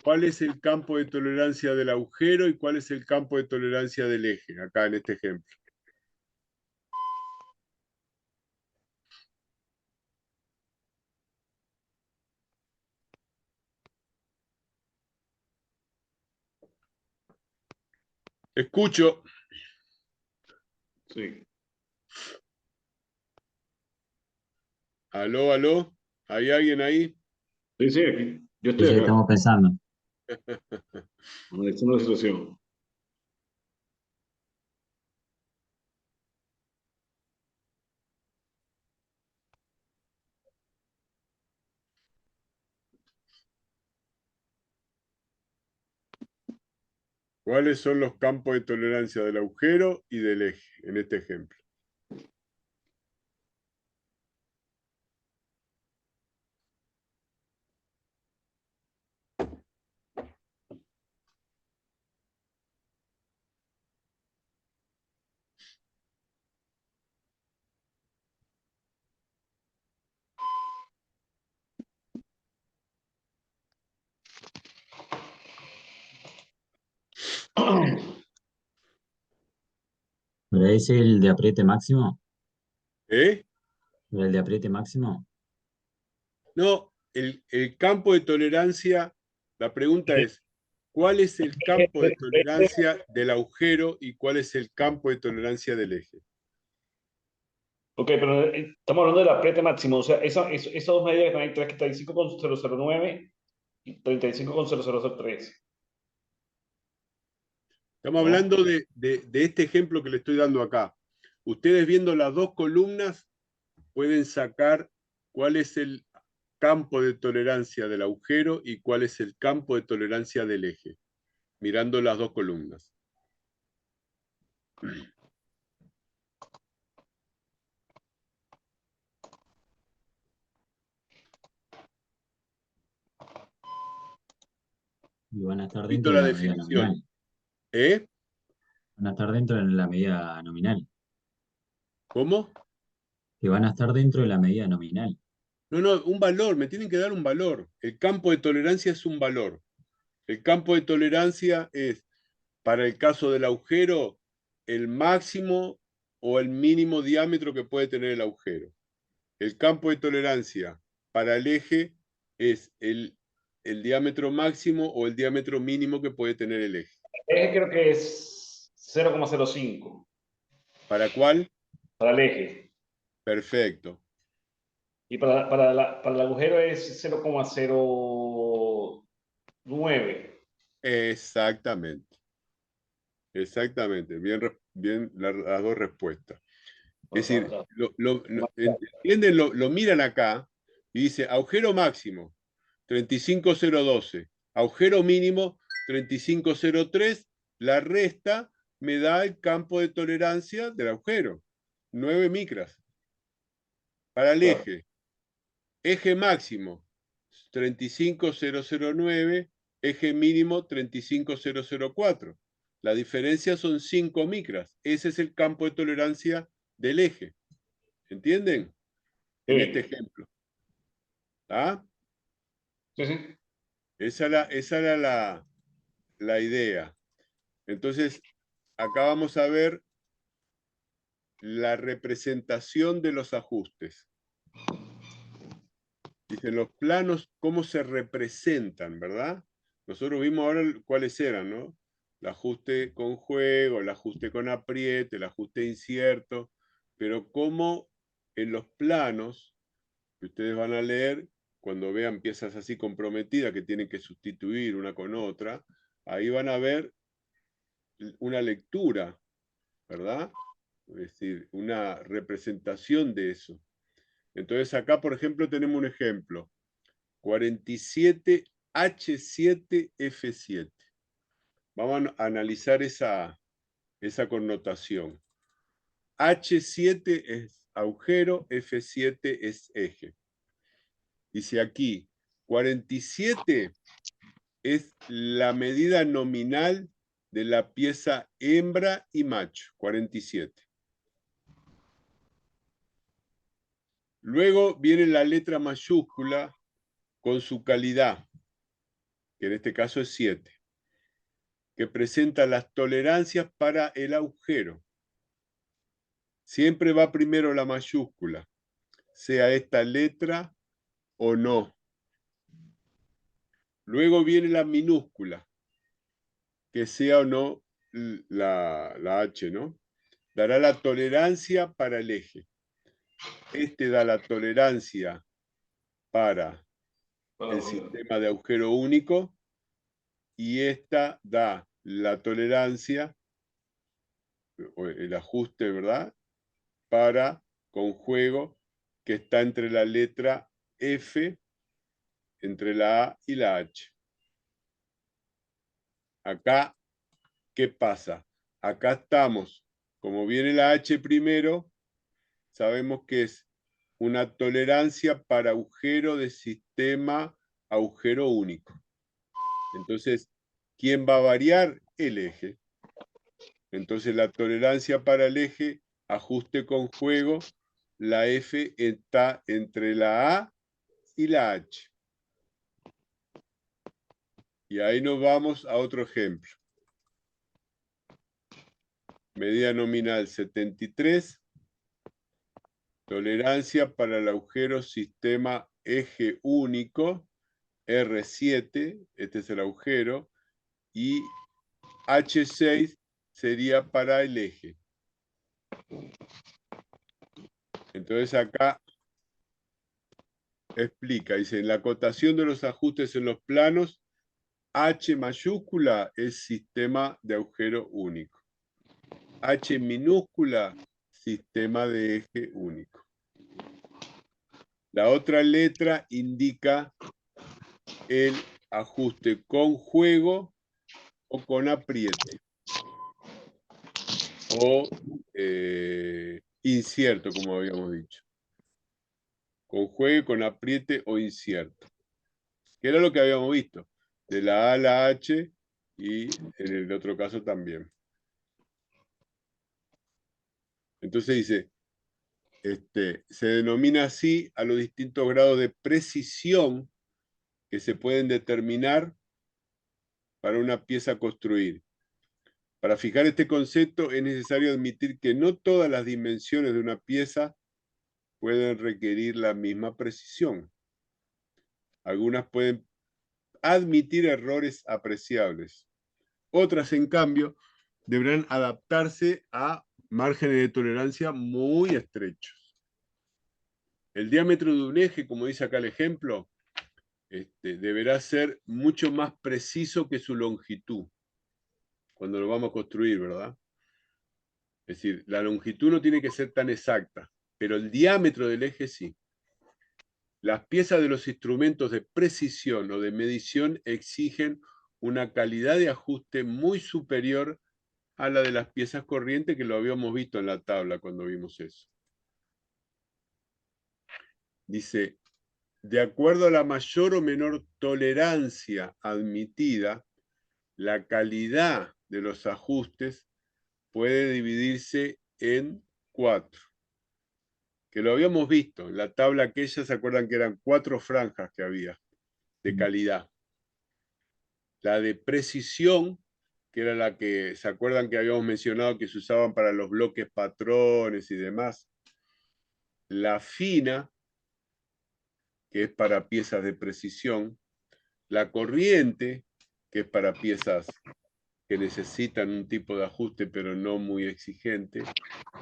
cuál es el campo de tolerancia del agujero y cuál es el campo de tolerancia del eje, acá en este ejemplo. Escucho. Sí. Aló, aló. ¿Hay alguien ahí? Sí, sí, aquí. Yo Sí, estoy sí, acá, estamos pensando. analizando la situación. ¿Cuáles son los campos de tolerancia del agujero y del eje en este ejemplo? ¿Pero ese es el de apriete máximo? ¿Eh? ¿El de apriete máximo? No, el campo de tolerancia, la pregunta es, ¿cuál es el campo de tolerancia del agujero y cuál es el campo de tolerancia del eje? Ok, pero estamos hablando del apriete máximo. O sea, esas dos medidas que están ahí, 35,009 y 35,0003. Estamos ¿No? hablando de este ejemplo que le estoy dando acá. Ustedes viendo las dos columnas pueden sacar cuál es el campo de tolerancia del agujero y cuál es el campo de tolerancia del eje, mirando las dos columnas. Y van a estar Repito dentro de la la medida definición. nominal. ¿Eh? Van a estar dentro de la medida nominal. ¿Cómo? Que van a estar dentro de la medida nominal. No, no, un valor, me tienen que dar un valor. El campo de tolerancia es un valor. El campo de tolerancia es, para el caso del agujero, el máximo o el mínimo diámetro que puede tener el agujero. El campo de tolerancia para el eje es el diámetro máximo o el diámetro mínimo que puede tener el eje. El eje creo que es 0,05 ¿Para cuál? para el eje. Perfecto. Y para el agujero es 0,09. Exactamente. Exactamente. Bien, bien las dos respuestas. Es decir, ¿entienden? Lo miran acá y dice agujero máximo 35012, agujero mínimo 3503, la resta me da el campo de tolerancia del agujero, 9 micras. Para el Claro. eje máximo 35009, eje mínimo 35004. La diferencia son 5 micras. Ese es el campo de tolerancia del eje. ¿Entienden? En este Sí, ejemplo. ¿Ah? sí, sí. Esa era la idea. Entonces, acá vamos a ver la representación de los ajustes. Dicen los planos, cómo se representan, ¿verdad? Nosotros vimos ahora cuáles eran, ¿no? El ajuste con juego, el ajuste con apriete, el ajuste incierto, pero cómo en los planos que ustedes van a leer, cuando vean piezas así comprometidas que tienen que sustituir una con otra, ahí van a ver una lectura, ¿verdad? Es decir, una representación de eso. Entonces acá, por ejemplo, tenemos un ejemplo. 47H7F7. Vamos a analizar esa connotación. H7 es agujero, F7 es eje. Dice aquí, 47 es la medida nominal de la pieza hembra y macho, 47. Luego viene la letra mayúscula con su calidad, que en este caso es 7, que presenta las tolerancias para el agujero. Siempre va primero la mayúscula, sea esta letra o no. Luego viene la minúscula, que sea o no la H, ¿no? Dará la tolerancia para el eje. Este da la tolerancia para el sistema de agujero único y esta da la tolerancia, o el ajuste, ¿verdad?, para conjuego que está entre la letra F, entre la A y la H. Acá, ¿qué pasa? Acá estamos, como viene la H primero, sabemos que es una tolerancia para agujero de sistema agujero único. Entonces, ¿quién va a variar? El eje. Entonces, la tolerancia para el eje, ajuste conjuego, la F está entre la A y la H. Y ahí nos vamos a otro ejemplo. Medida nominal 73. Tolerancia para el agujero sistema eje único, R7, este es el agujero, y H6 sería para el eje. Entonces acá explica, dice, en la acotación de los ajustes en los planos, H mayúscula es sistema de agujero único. H minúscula, sistema de eje único. La otra letra indica el ajuste con juego o con apriete. O incierto, como habíamos dicho. Con juego, con apriete o incierto. Que era lo que habíamos visto. De la A a la H y en el otro caso también. Entonces dice, se denomina así a los distintos grados de precisión que se pueden determinar para una pieza a construir. Para fijar este concepto es necesario admitir que no todas las dimensiones de una pieza pueden requerir la misma precisión. Algunas pueden admitir errores apreciables. Otras, en cambio, deberán adaptarse a márgenes de tolerancia muy estrechos. El diámetro de un eje, como dice acá el ejemplo, deberá ser mucho más preciso que su longitud, cuando lo vamos a construir, ¿verdad? Es decir, la longitud no tiene que ser tan exacta, pero el diámetro del eje sí. Las piezas de los instrumentos de precisión o de medición exigen una calidad de ajuste muy superior a la de las piezas corrientes, que lo habíamos visto en la tabla cuando vimos eso. Dice, de acuerdo a la mayor o menor tolerancia admitida, la calidad de los ajustes puede dividirse en 4. Que lo habíamos visto en la tabla aquella, ¿se acuerdan que eran 4 franjas que había de calidad? La de precisión, que era la que, ¿se acuerdan que habíamos mencionado que se usaban para los bloques patrones y demás? La fina, que es para piezas de precisión. La corriente, que es para piezas que necesitan un tipo de ajuste pero no muy exigente.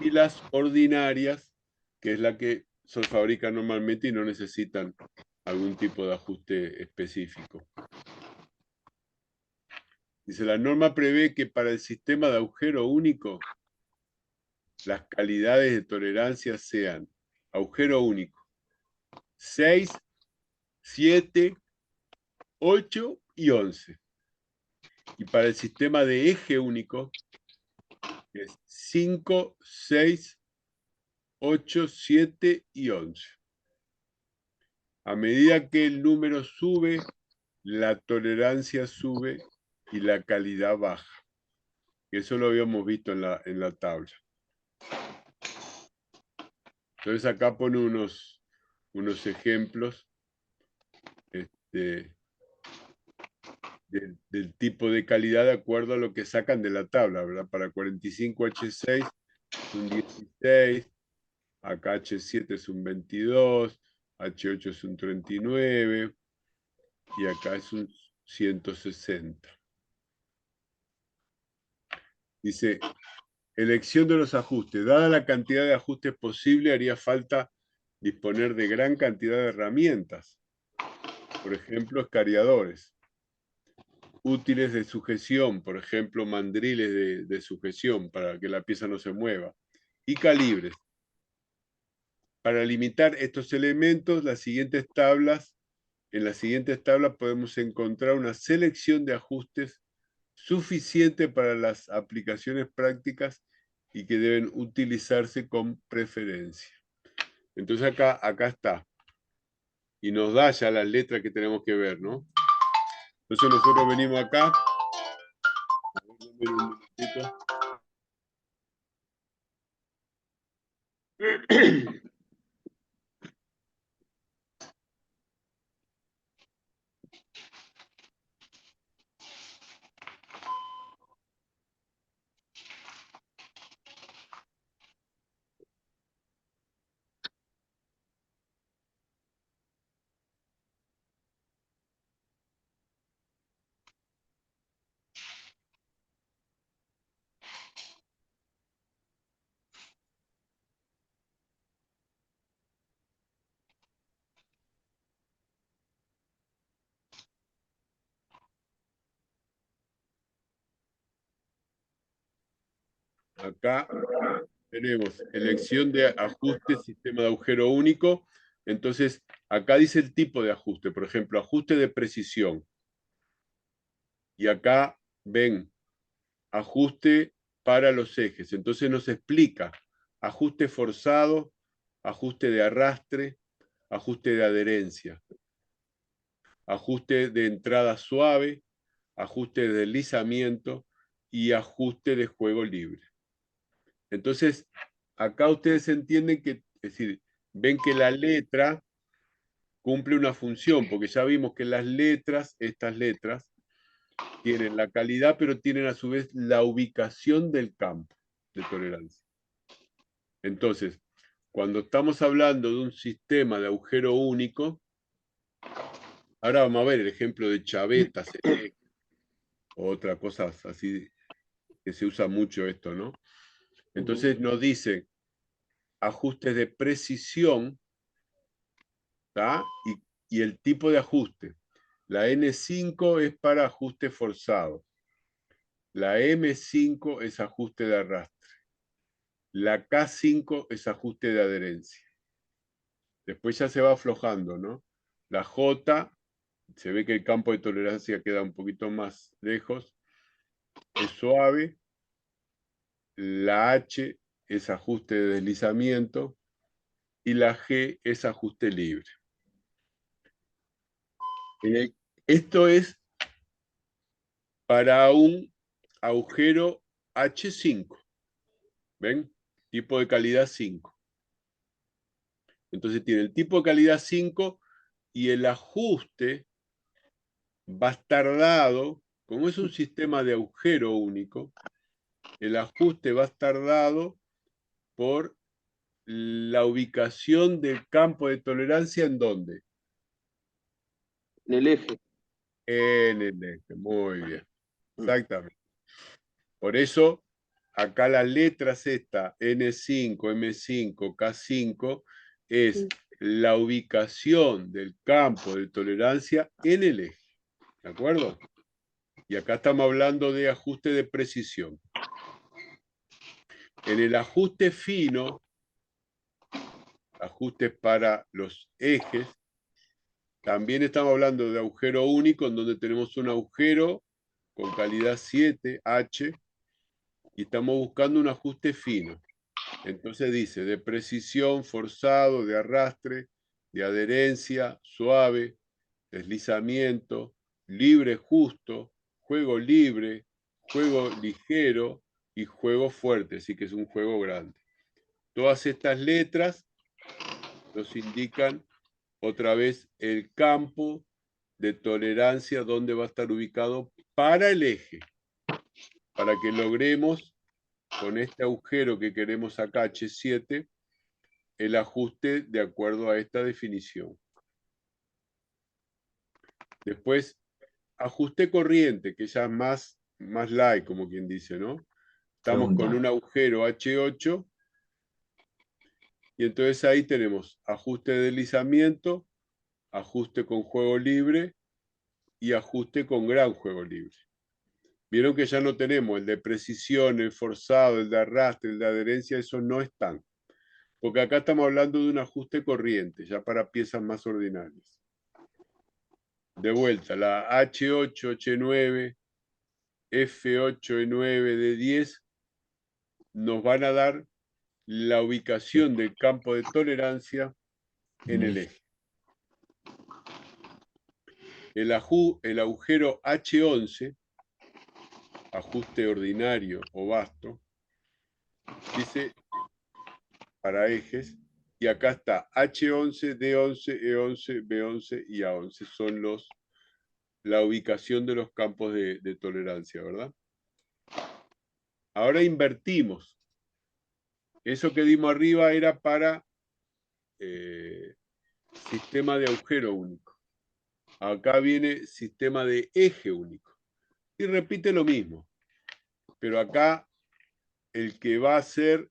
Y las ordinarias, que es la que se fabrica normalmente y no necesitan algún tipo de ajuste específico. Dice, la norma prevé que para el sistema de agujero único, las calidades de tolerancia sean agujero único 6, 7, 8 y 11. Y para el sistema de eje único, es 5, 6, 8, 7 y 11. A medida que el número sube, la tolerancia sube y la calidad baja. que eso lo habíamos visto en la tabla. Entonces acá pone unos ejemplos del tipo de calidad de acuerdo a lo que sacan de la tabla, ¿verdad? Para 45H6 es un 16, acá H7 es un 22, H8 es un 39 y acá es un 160. Dice, elección de los ajustes. Dada la cantidad de ajustes posible, haría falta disponer de gran cantidad de herramientas. Por ejemplo, escariadores. Útiles de sujeción, por ejemplo, mandriles de sujeción para que la pieza no se mueva. Y calibres. Para limitar estos elementos, en las siguientes tablas podemos encontrar una selección de ajustes suficiente para las aplicaciones prácticas y que deben utilizarse con preferencia. Entonces acá está. Y nos da ya las letras que tenemos que ver, ¿no? Entonces nosotros venimos acá. Un minutito. Acá tenemos elección de ajuste, sistema de agujero único. Entonces, acá dice el tipo de ajuste. Por ejemplo, ajuste de precisión. Y acá ven, ajuste para los ejes. Entonces nos explica ajuste forzado, ajuste de arrastre, ajuste de adherencia, ajuste de entrada suave, ajuste de deslizamiento y ajuste de juego libre. Entonces, acá ustedes entienden que, es decir, ven que la letra cumple una función, porque ya vimos que las letras, estas letras, tienen la calidad, pero tienen a su vez la ubicación del campo de tolerancia. Entonces, cuando estamos hablando de un sistema de agujero único, ahora vamos a ver el ejemplo de chavetas, otra cosa así que se usa mucho esto, ¿no? Entonces nos dice ajustes de precisión, ¿tá? Y el tipo de ajuste. La N5 es para ajuste forzado. La M5 es ajuste de arrastre. La K5 es ajuste de adherencia. Después ya se va aflojando, ¿no? La J, se ve que el campo de tolerancia queda un poquito más lejos, es suave. La H es ajuste de deslizamiento y la G es ajuste libre. Esto es para un agujero H5. ¿Ven? Tipo de calidad 5. Entonces tiene el tipo de calidad 5 y el ajuste va a estar dado, como es un sistema de agujero único, el ajuste va a estar dado por la ubicación del campo de tolerancia, ¿en dónde? En el eje. En el eje, muy bien. Exactamente. Por eso, acá las letras esta, N5, M5, K5, es la ubicación del campo de tolerancia en el eje. ¿De acuerdo? Y acá estamos hablando de ajuste de precisión. En el ajuste fino, ajustes para los ejes, también estamos hablando de agujero único, en donde tenemos un agujero con calidad 7, H, y estamos buscando un ajuste fino. Entonces dice, de precisión, forzado, de arrastre, de adherencia, suave, deslizamiento, libre justo, juego libre, juego ligero y juego fuerte, así que es un juego grande. Todas estas letras nos indican otra vez el campo de tolerancia donde va a estar ubicado para el eje, para que logremos con este agujero que queremos acá, H7, el ajuste de acuerdo a esta definición. Después, ajuste corriente, que ya es más light, como quien dice, ¿no? Estamos Pregunta. con un agujero H8 y entonces ahí tenemos ajuste de deslizamiento, ajuste con juego libre y ajuste con gran juego libre. Vieron que ya no tenemos el de precisión, el forzado, el de arrastre, el de adherencia, esos no están. Porque acá estamos hablando de un ajuste corriente, ya para piezas más ordinarias. De vuelta, la H8, H9, F8, E9, D10 nos van a dar la ubicación del campo de tolerancia en el eje. El agujero H11, ajuste ordinario o vasto, dice para ejes, y acá está H11, D11, E11, B11 y A11, son la ubicación de los campos de tolerancia, ¿verdad? Ahora invertimos. Eso que dimos arriba era para sistema de agujero único. Acá viene sistema de eje único. Y repite lo mismo. Pero acá el que va a ser,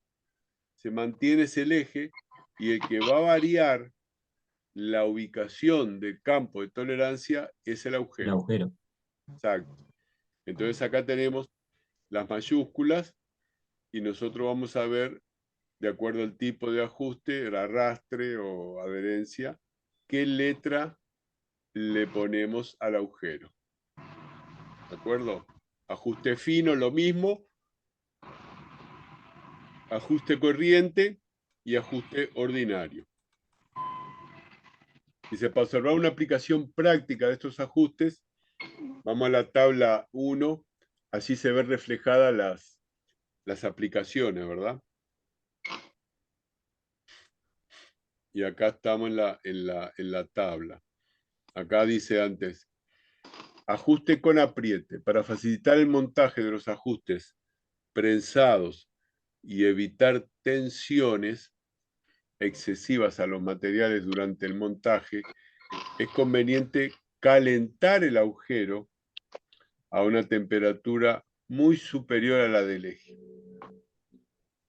se mantiene es el eje, y el que va a variar la ubicación del campo de tolerancia es el El agujero. agujero. Exacto. Entonces acá tenemos las mayúsculas y nosotros vamos a ver, de acuerdo al tipo de ajuste, el arrastre o adherencia, qué letra le ponemos al agujero. ¿De acuerdo? Ajuste fino, lo mismo. Ajuste corriente y ajuste ordinario. Dice, para observar una aplicación práctica de estos ajustes, vamos a la tabla 1, allí se ven reflejadas las aplicaciones, ¿verdad? Y acá estamos en la tabla. Acá dice antes, ajuste con apriete. Para facilitar el montaje de los ajustes prensados y evitar tensiones excesivas a los materiales durante el montaje, es conveniente calentar el agujero a una temperatura muy superior a la del eje.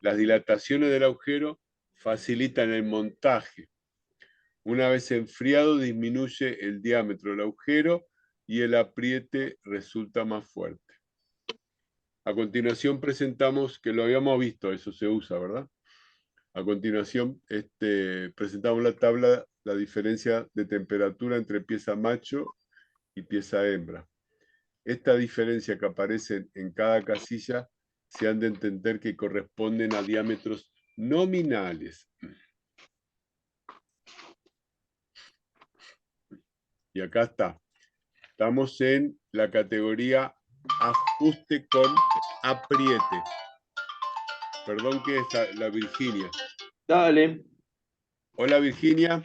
Las dilataciones del agujero facilitan el montaje. Una vez enfriado, disminuye el diámetro del agujero y el apriete resulta más fuerte. A continuación presentamos, que lo habíamos visto, eso se usa, ¿verdad? A continuación presentamos la tabla, la diferencia de temperatura entre pieza macho y pieza hembra. Esta diferencia que aparece en cada casilla se han de entender que corresponden a diámetros nominales. Y acá está. Estamos en la categoría ajuste con apriete. Perdón que es la Virginia. Dale. Hola Virginia.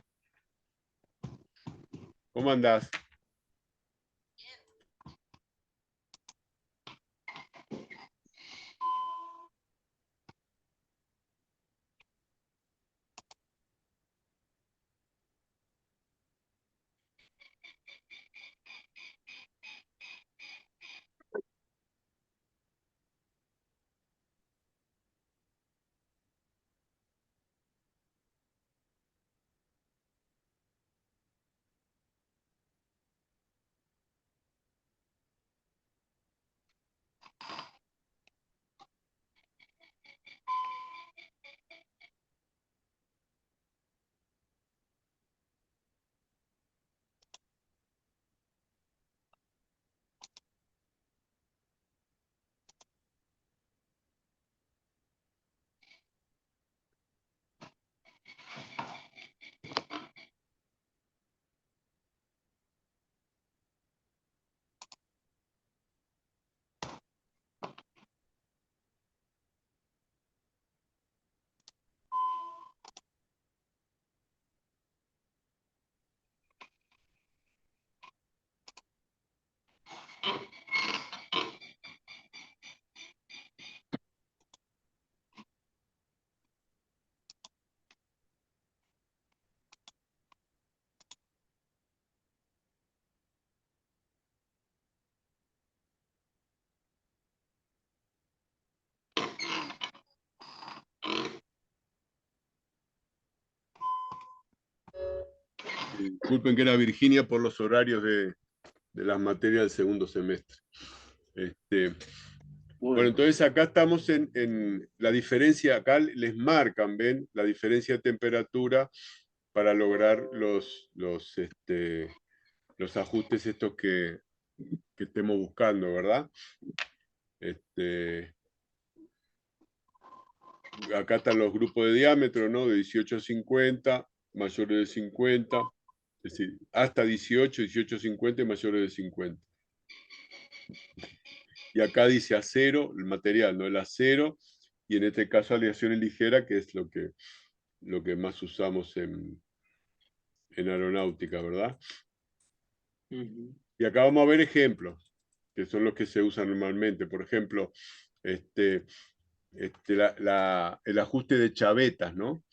¿Cómo andás? disculpen que era Virginia por los horarios de las materias del segundo semestre. Bueno, entonces acá estamos en la diferencia, acá les marcan, ¿ven? La diferencia de temperatura para lograr los ajustes estos que estemos buscando, ¿verdad? Acá están los grupos de diámetro, ¿no? De 18 a 50, mayores de 50, es decir, hasta 18, 18 a 50 y mayores de 50. Y acá dice acero, el material, ¿no? El acero, y en este caso aleaciones ligeras, que es lo que más usamos en aeronáutica, ¿verdad? Y acá vamos a ver ejemplos, que son los que se usan normalmente. Por ejemplo, el ajuste de chavetas, ¿no?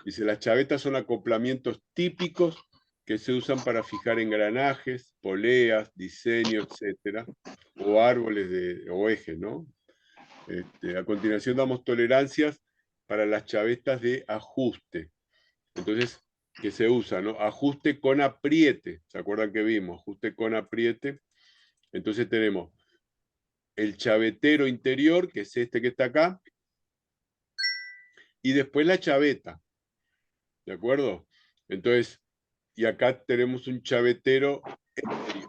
Dice, las chavetas son acoplamientos típicos que se usan para fijar engranajes, poleas, diseño, etcétera, o árboles o ejes, ¿no? A continuación damos tolerancias para las chavetas de ajuste. Entonces, que se usa, ¿no? Ajuste con apriete. ¿Se acuerdan que vimos? Ajuste con apriete. Entonces tenemos el chavetero interior, que es este que está acá, y después la chaveta. ¿De acuerdo? Entonces, y acá tenemos un chavetero exterior.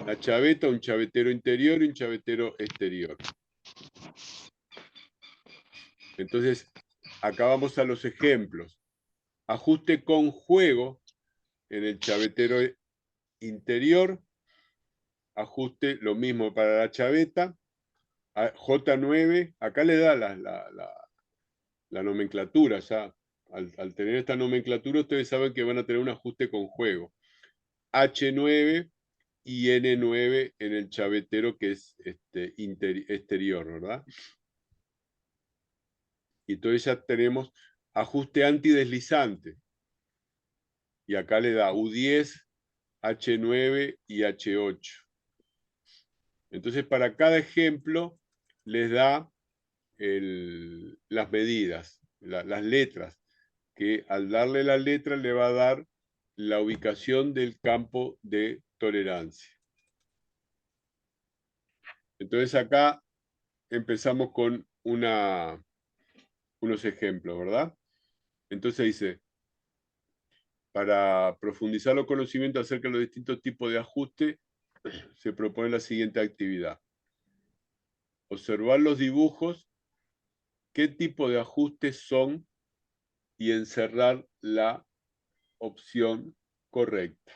La chaveta, un chavetero interior y un chavetero exterior. Entonces, acá vamos a los ejemplos. Ajuste con juego en el chavetero interior. Ajuste, lo mismo para la chaveta. J9, acá le da la nomenclatura ya. Al tener esta nomenclatura, ustedes saben que van a tener un ajuste con juego. H9 y N9 en el chavetero que es exterior, ¿verdad? Y entonces ya tenemos ajuste antideslizante. Y acá le da U10, H9 y H8. Entonces, para cada ejemplo, les da las medidas, las letras, que al darle la letra le va a dar la ubicación del campo de tolerancia. Entonces acá empezamos con unos ejemplos, ¿verdad? Entonces dice, para profundizar los conocimientos acerca de los distintos tipos de ajuste, se propone la siguiente actividad. Observar los dibujos, qué tipo de ajustes son y encerrar la opción correcta.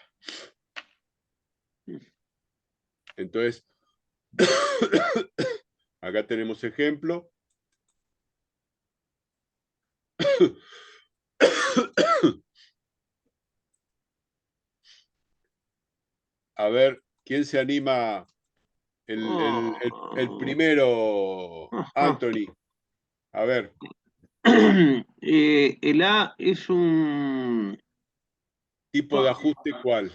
Entonces, acá tenemos ejemplo. A ver, ¿quién se anima? El primero, Anthony. A ver. El A es un... ¿Tipo de ajuste cuál?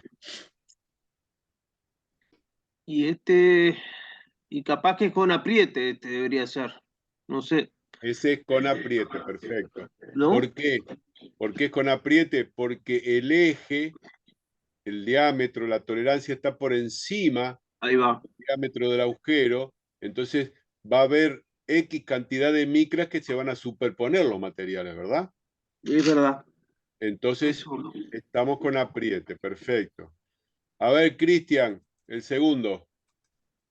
Y capaz que con apriete debería ser. No sé, Ese es con apriete, perfecto. ¿no? ¿Por qué? ¿Por qué es con apriete? Porque el eje, el diámetro, la tolerancia está por encima Ahí va. del diámetro del agujero, entonces va a haber X cantidad de micras que se van a superponer los materiales, ¿verdad? Es verdad. Entonces, Eso. estamos con apriete, perfecto. A ver, Cristian, el segundo.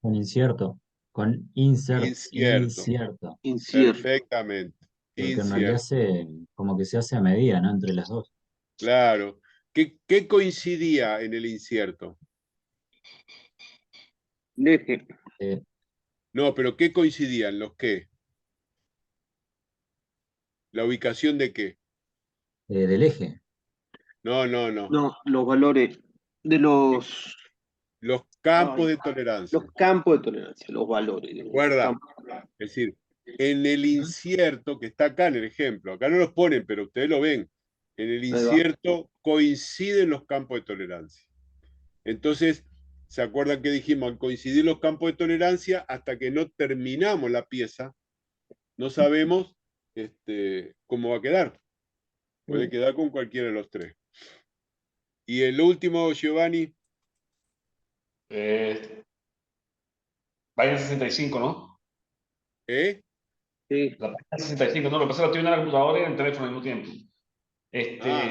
Con incierto, con insert, Incierto. Incierto. Perfectamente. porque en realidad Incierto. como que se hace a medida, ¿no? Entre las dos. Claro. ¿Qué coincidía en el incierto? Deje. Eh, No, pero ¿qué coincidían? ¿Los qué? ¿La ubicación de qué? del eje. No, no, no. No, los valores de Los campos ay, de tolerancia. los campos de tolerancia, los valores. ¿Se Los acuerda? campos. Es decir, en el incierto, que está acá en el ejemplo, acá no los ponen, pero ustedes lo ven, en el Ahí va. incierto coinciden los campos de tolerancia. Entonces, ¿se acuerdan que dijimos? Al coincidir los campos de tolerancia, hasta que no terminamos la pieza, no sabemos cómo va a quedar. Puede quedar con cualquiera de los tres. Y el último, Giovanni, Página 65, ¿no? Sí. La página 65, no, lo que pasa es que estoy en la computadora y en el teléfono al mismo tiempo. Ah.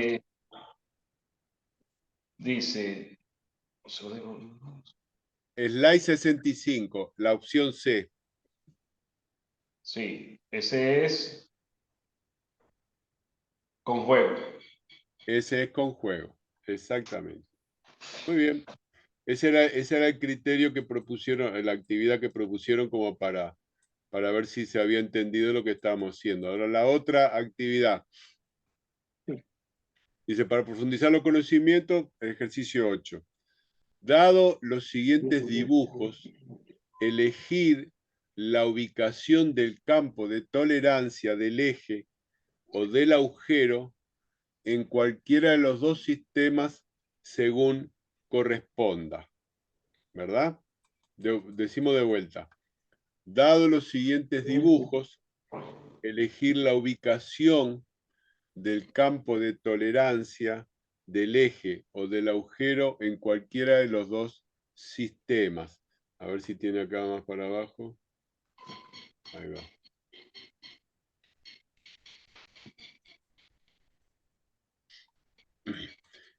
Dice, Slide 65, la opción C. sí, ese es con juego. Ese es con juego, exactamente. Muy bien. Ese era el criterio que propusieron, la actividad que propusieron como para ver si se había entendido lo que estábamos haciendo. Ahora la otra actividad. Dice, para profundizar los conocimientos, ejercicio 8. Dado los siguientes dibujos, elegir la ubicación del campo de tolerancia del eje o del agujero en cualquiera de los dos sistemas según corresponda. ¿Verdad? Decimos de vuelta. Dado los siguientes dibujos, elegir la ubicación del campo de tolerancia del eje o del agujero en cualquiera de los dos sistemas. A ver si tiene acá más para abajo. Ahí va.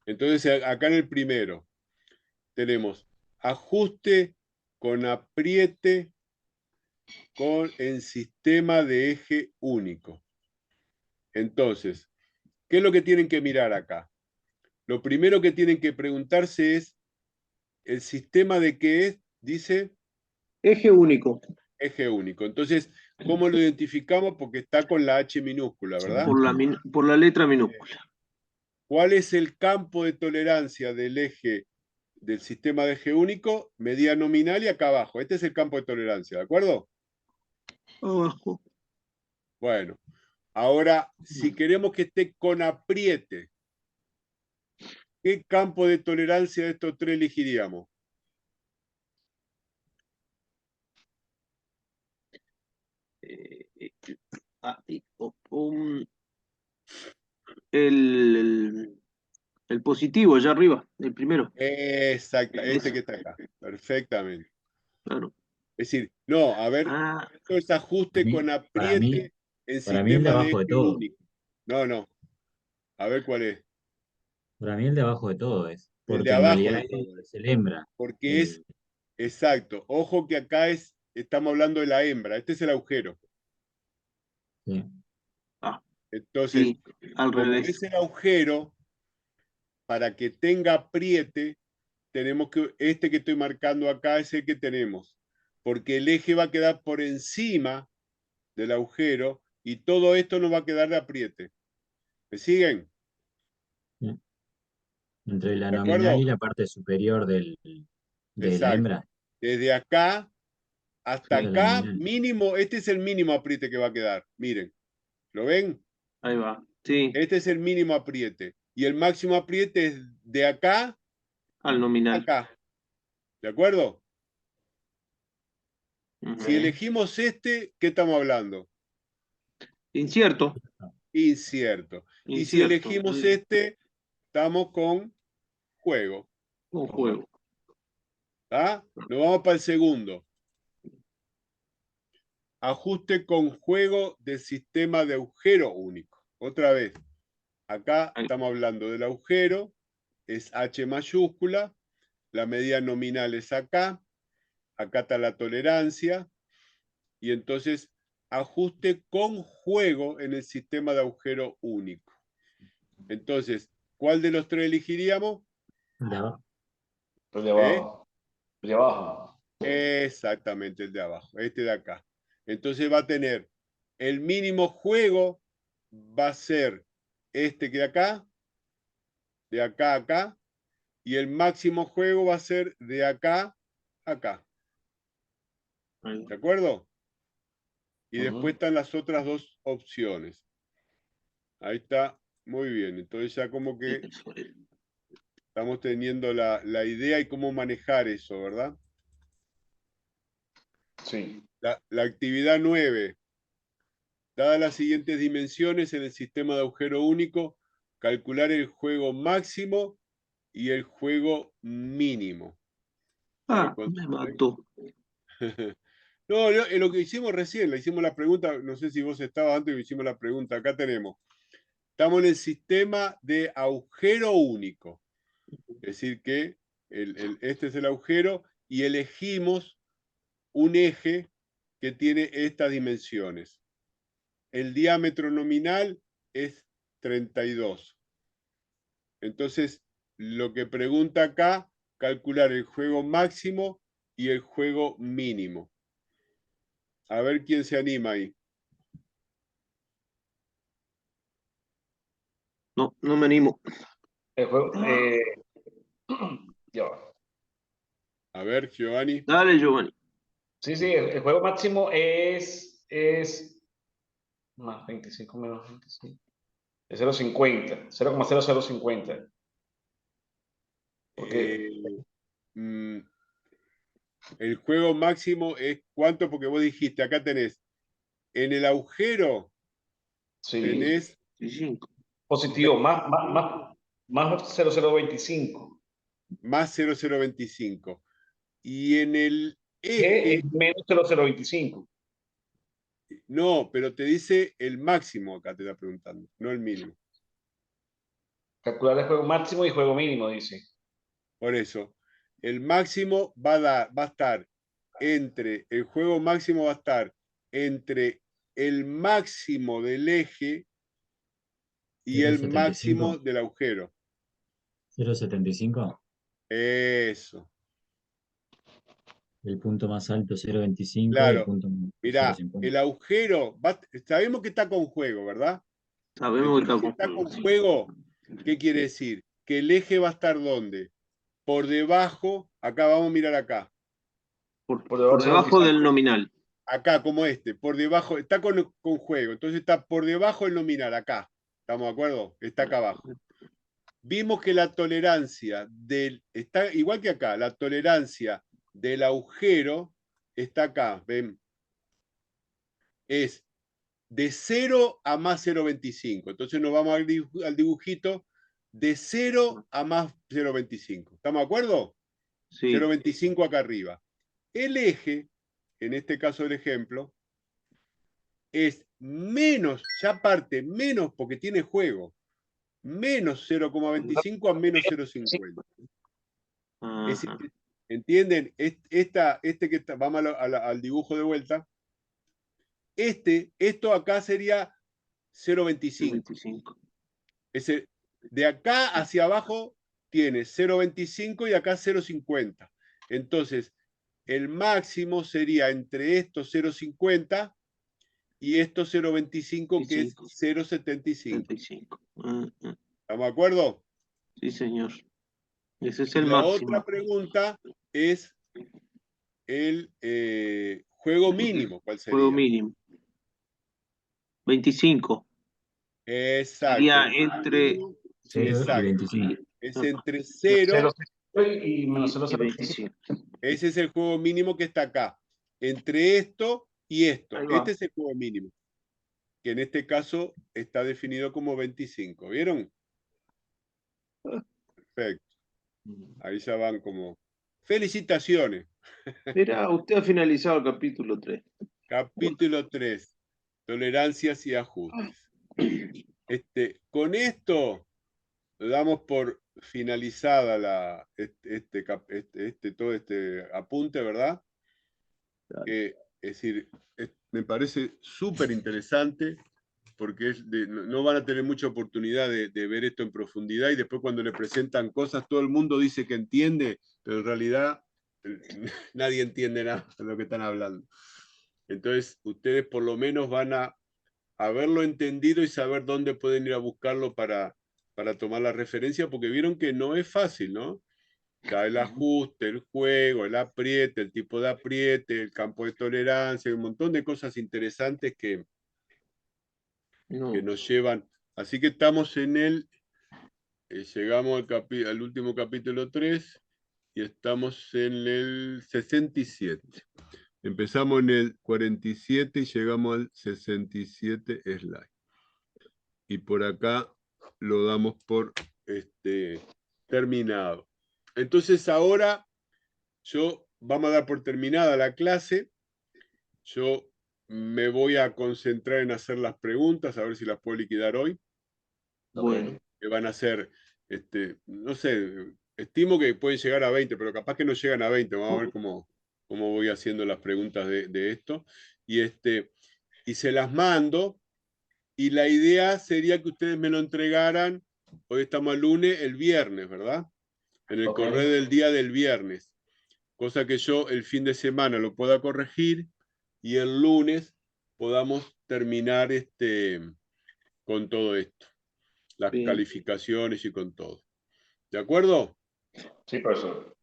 Entonces, acá en el primero tenemos ajuste con apriete en sistema de eje único. Entonces, ¿qué es lo que tienen que mirar acá? Lo primero que tienen que preguntarse es, ¿el sistema de qué es? Dice Eje único. eje único. Entonces, ¿cómo lo identificamos? Porque está con la H minúscula, ¿verdad? Por la letra minúscula. ¿Cuál es el campo de tolerancia del eje del sistema de eje único? Medida nominal y acá abajo. Este es el campo de tolerancia, ¿de acuerdo? Abajo. Bueno, ahora, si queremos que esté con apriete, ¿qué campo de tolerancia de estos tres elegiríamos? El positivo, allá arriba, el primero. Exacto, este que está acá. Perfectamente. Claro. Es decir, no, a ver, esto es ajuste con apriete en para mí el de sistema de abajo de eje todo. único. No. A ver cuál es. Para mí el de abajo de todo es. El de Porque en abajo realidad de todo. es el hembra. Porque es exacto. Ojo que acá estamos hablando de la hembra. Este es el agujero. Sí. Entonces, Sí, al como revés. es el agujero, para que tenga apriete, tenemos que, este que estoy marcando acá es el que tenemos. Porque el eje va a quedar por encima del agujero y todo esto nos va a quedar de apriete. ¿Me siguen? Sí. Entre la ¿De nominal acuerdo? y la parte superior de la Exacto. hembra. Desde acá hasta Sí, de la acá, nominal. mínimo, este es el mínimo apriete que va a quedar. Miren, ¿lo ven? Ahí va. Sí, Este es el mínimo apriete. Y el máximo apriete es de acá al a nominal. acá. ¿De acuerdo? Ujú. Si elegimos este, ¿qué estamos hablando? Incierto. Incierto. Y si Incierto. elegimos este, estamos con juego. Un juego. ¿Tá? Nos vamos para el segundo. Ajuste con juego del sistema de agujero único. Otra vez. Acá Ahí. estamos hablando del agujero, es H mayúscula, la medida nominal es acá está la tolerancia, y entonces ajuste con juego en el sistema de agujero único. Entonces, ¿cuál de los tres elegiríamos? El de abajo. El de abajo. El de abajo. Exactamente, el de abajo, este de acá. Entonces va a tener el mínimo juego, va a ser este que de acá a acá, y el máximo juego va a ser de acá a acá. Ahí. ¿De acuerdo? Y después Ujú. están las otras dos opciones. Ahí está, muy bien. Entonces ya como que estamos teniendo la idea y cómo manejar eso, ¿verdad? Sí. La actividad 9. Dadas las siguientes dimensiones en el sistema de agujero único, calcular el juego máximo y el juego mínimo. Ah, ¿Cuánto me hay? mató. No, lo que hicimos recién, le hicimos la pregunta, no sé si vos estabas antes que hicimos la pregunta, acá tenemos. Estamos en el sistema de agujero único. Es decir que este es el agujero y elegimos un eje que tiene estas dimensiones. El diámetro nominal es 32. Entonces, lo que pregunta acá, calcular el juego máximo y el juego mínimo. A ver quién se anima ahí. No, no me animo. El juego, ya va. A ver, Giovanni. Dale, Giovanni. Sí, sí, el juego máximo es más 25 menos 25. Es 0,50, 0,0050. Porque Mm, el juego máximo es ¿cuánto? Porque vos dijiste, acá tenés, en el agujero sí, tenés positivo, más 0,025. más 0,025. Y en el Que eje, es menos 0,025. no, pero te dice el máximo acá, te está preguntando, no el mínimo. Calcular el juego máximo y juego mínimo, dice. Por eso, el máximo va a estar entre, el juego máximo va a estar entre el máximo del eje y el 0,75. máximo del agujero. 0,75. Eso, El punto más alto 0,25 y el claro. punto más alto Mirá, 0,50. el agujero, sabemos que está con juego, ¿verdad? Sabemos que Entonces, está si con está con juego, sí. juego, ¿qué quiere decir? Que el eje va a estar ¿dónde? Por debajo, acá vamos a mirar acá. Por debajo del nominal. Acá, como este, por debajo, está con juego, entonces está por debajo del nominal, acá. ¿Estamos de acuerdo? Está acá abajo. Vimos que la tolerancia está igual que acá, la tolerancia del agujero está acá, ven, es de 0 a más 0,25. Entonces nos vamos al dibujito de 0 a más 0,25. ¿Estamos de acuerdo? Sí. 0,25 acá arriba. El eje, en este caso del ejemplo, es menos, ya parte menos porque tiene juego, menos 0,25 a menos 0,50. Es decir, ¿entienden? Vamos al dibujo de vuelta. Esto acá sería 0,25. De acá hacia abajo tiene 0,25 y acá 0,50. Entonces, el máximo sería entre estos 0,50 y estos 0,25 que es 0,75. ¿Estamos de acuerdo? Sí, señor. Ese es Y el la máximo. otra pregunta es el juego mínimo. ¿Cuál Juego sería? mínimo. 25. Exacto. Sería entre 0 y Exacto. 25. Es entre 0 y menos y 0,025. 25. Ese es el juego mínimo que está acá. Entre esto y esto. Ahí va. Este es el juego mínimo. Que en este caso está definido como 25. ¿Vieron? Perfecto. Ahí ya van como... Felicitaciones. Mira, usted ha finalizado el capítulo 3. Capítulo 3. Tolerancias y ajustes. Con esto damos por finalizada todo este apunte, ¿verdad? Es decir, me parece súper interesante porque no van a tener mucha oportunidad de ver esto en profundidad y después cuando le presentan cosas todo el mundo dice que entiende, pero en realidad nadie entiende nada de lo que están hablando. Entonces, ustedes por lo menos van a haberlo entendido y saber dónde pueden ir a buscarlo para tomar la referencia, porque vieron que no es fácil, ¿no? El ajuste, el juego, el apriete, el tipo de apriete, el campo de tolerancia, un montón de cosas interesantes que nos llevan. Así que estamos llegamos al último capítulo 3 y estamos en el 67. Empezamos en el 47 y llegamos al 67 slide. Y por acá lo damos por terminado. Entonces ahora vamos a dar por terminada la clase. Yo me voy a concentrar en hacer las preguntas, a ver si las puedo liquidar hoy. Bueno, Que van a ser, no sé, estimo que pueden llegar a 20, pero capaz que no llegan a 20. Vamos a ver cómo voy haciendo las preguntas de esto. Y se las mando. Y la idea sería que ustedes me lo entregaran, hoy estamos al lunes, el viernes, ¿verdad? En el correo del día del viernes. Cosa que yo el fin de semana lo pueda corregir y el lunes podamos terminar con todo esto. Las bien. calificaciones y con todo. ¿De acuerdo? Sí, profesor.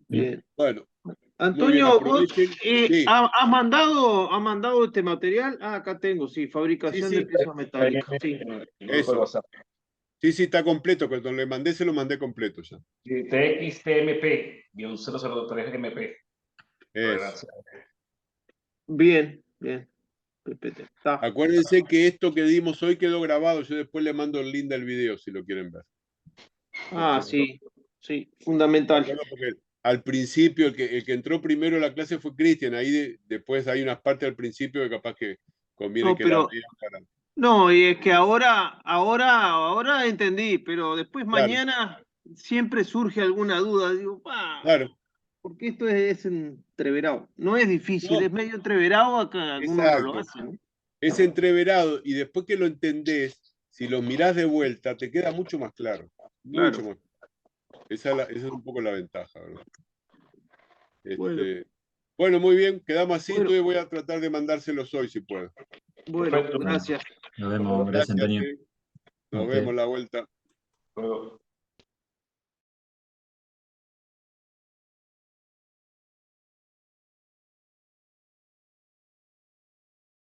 Bien. Bueno, muy bien, Antonio, vos aprovechen. Sí, ¿has mandado este material? Ah, acá tengo, sí, fabricación Sí, de piezas metálicas. Sí. En el grupo de eso. WhatsApp. Sí, está completo. Cuando le mandé, se lo mandé completo ya. Sí, TXTMP-003MP. Eso. Bien, bien. PPT. Está. Acuérdense que esto que dimos hoy quedó grabado. Yo después le mando el link del video si lo quieren ver. Ah, sí, sí, ¿De fundamental. acuerdo? Porque al principio, el que entró primero a la clase fue Cristian. Ahí después hay unas partes al principio que capaz que conviene No, que las pero vean para. no, y es que ahora entendí, pero después Claro, mañana siempre surge alguna duda. Digo, claro. porque esto es entreverado. No es difícil, No, es medio entreverado, acá algunos no lo exacto. hacen, ¿no? Es entreverado y después que lo entendés, si lo mirás de vuelta, te queda mucho más claro. Mucho Claro. más claro. Esa es un poco la ventaja, ¿verdad? Bueno, Bueno, muy bien, quedamos así. bueno, Entonces voy a tratar de mandárselos hoy si puedo. bueno, Perfecto. gracias. Nos vemos, gracias Gracias, Antonio. Nos Ok. vemos la vuelta. Luego.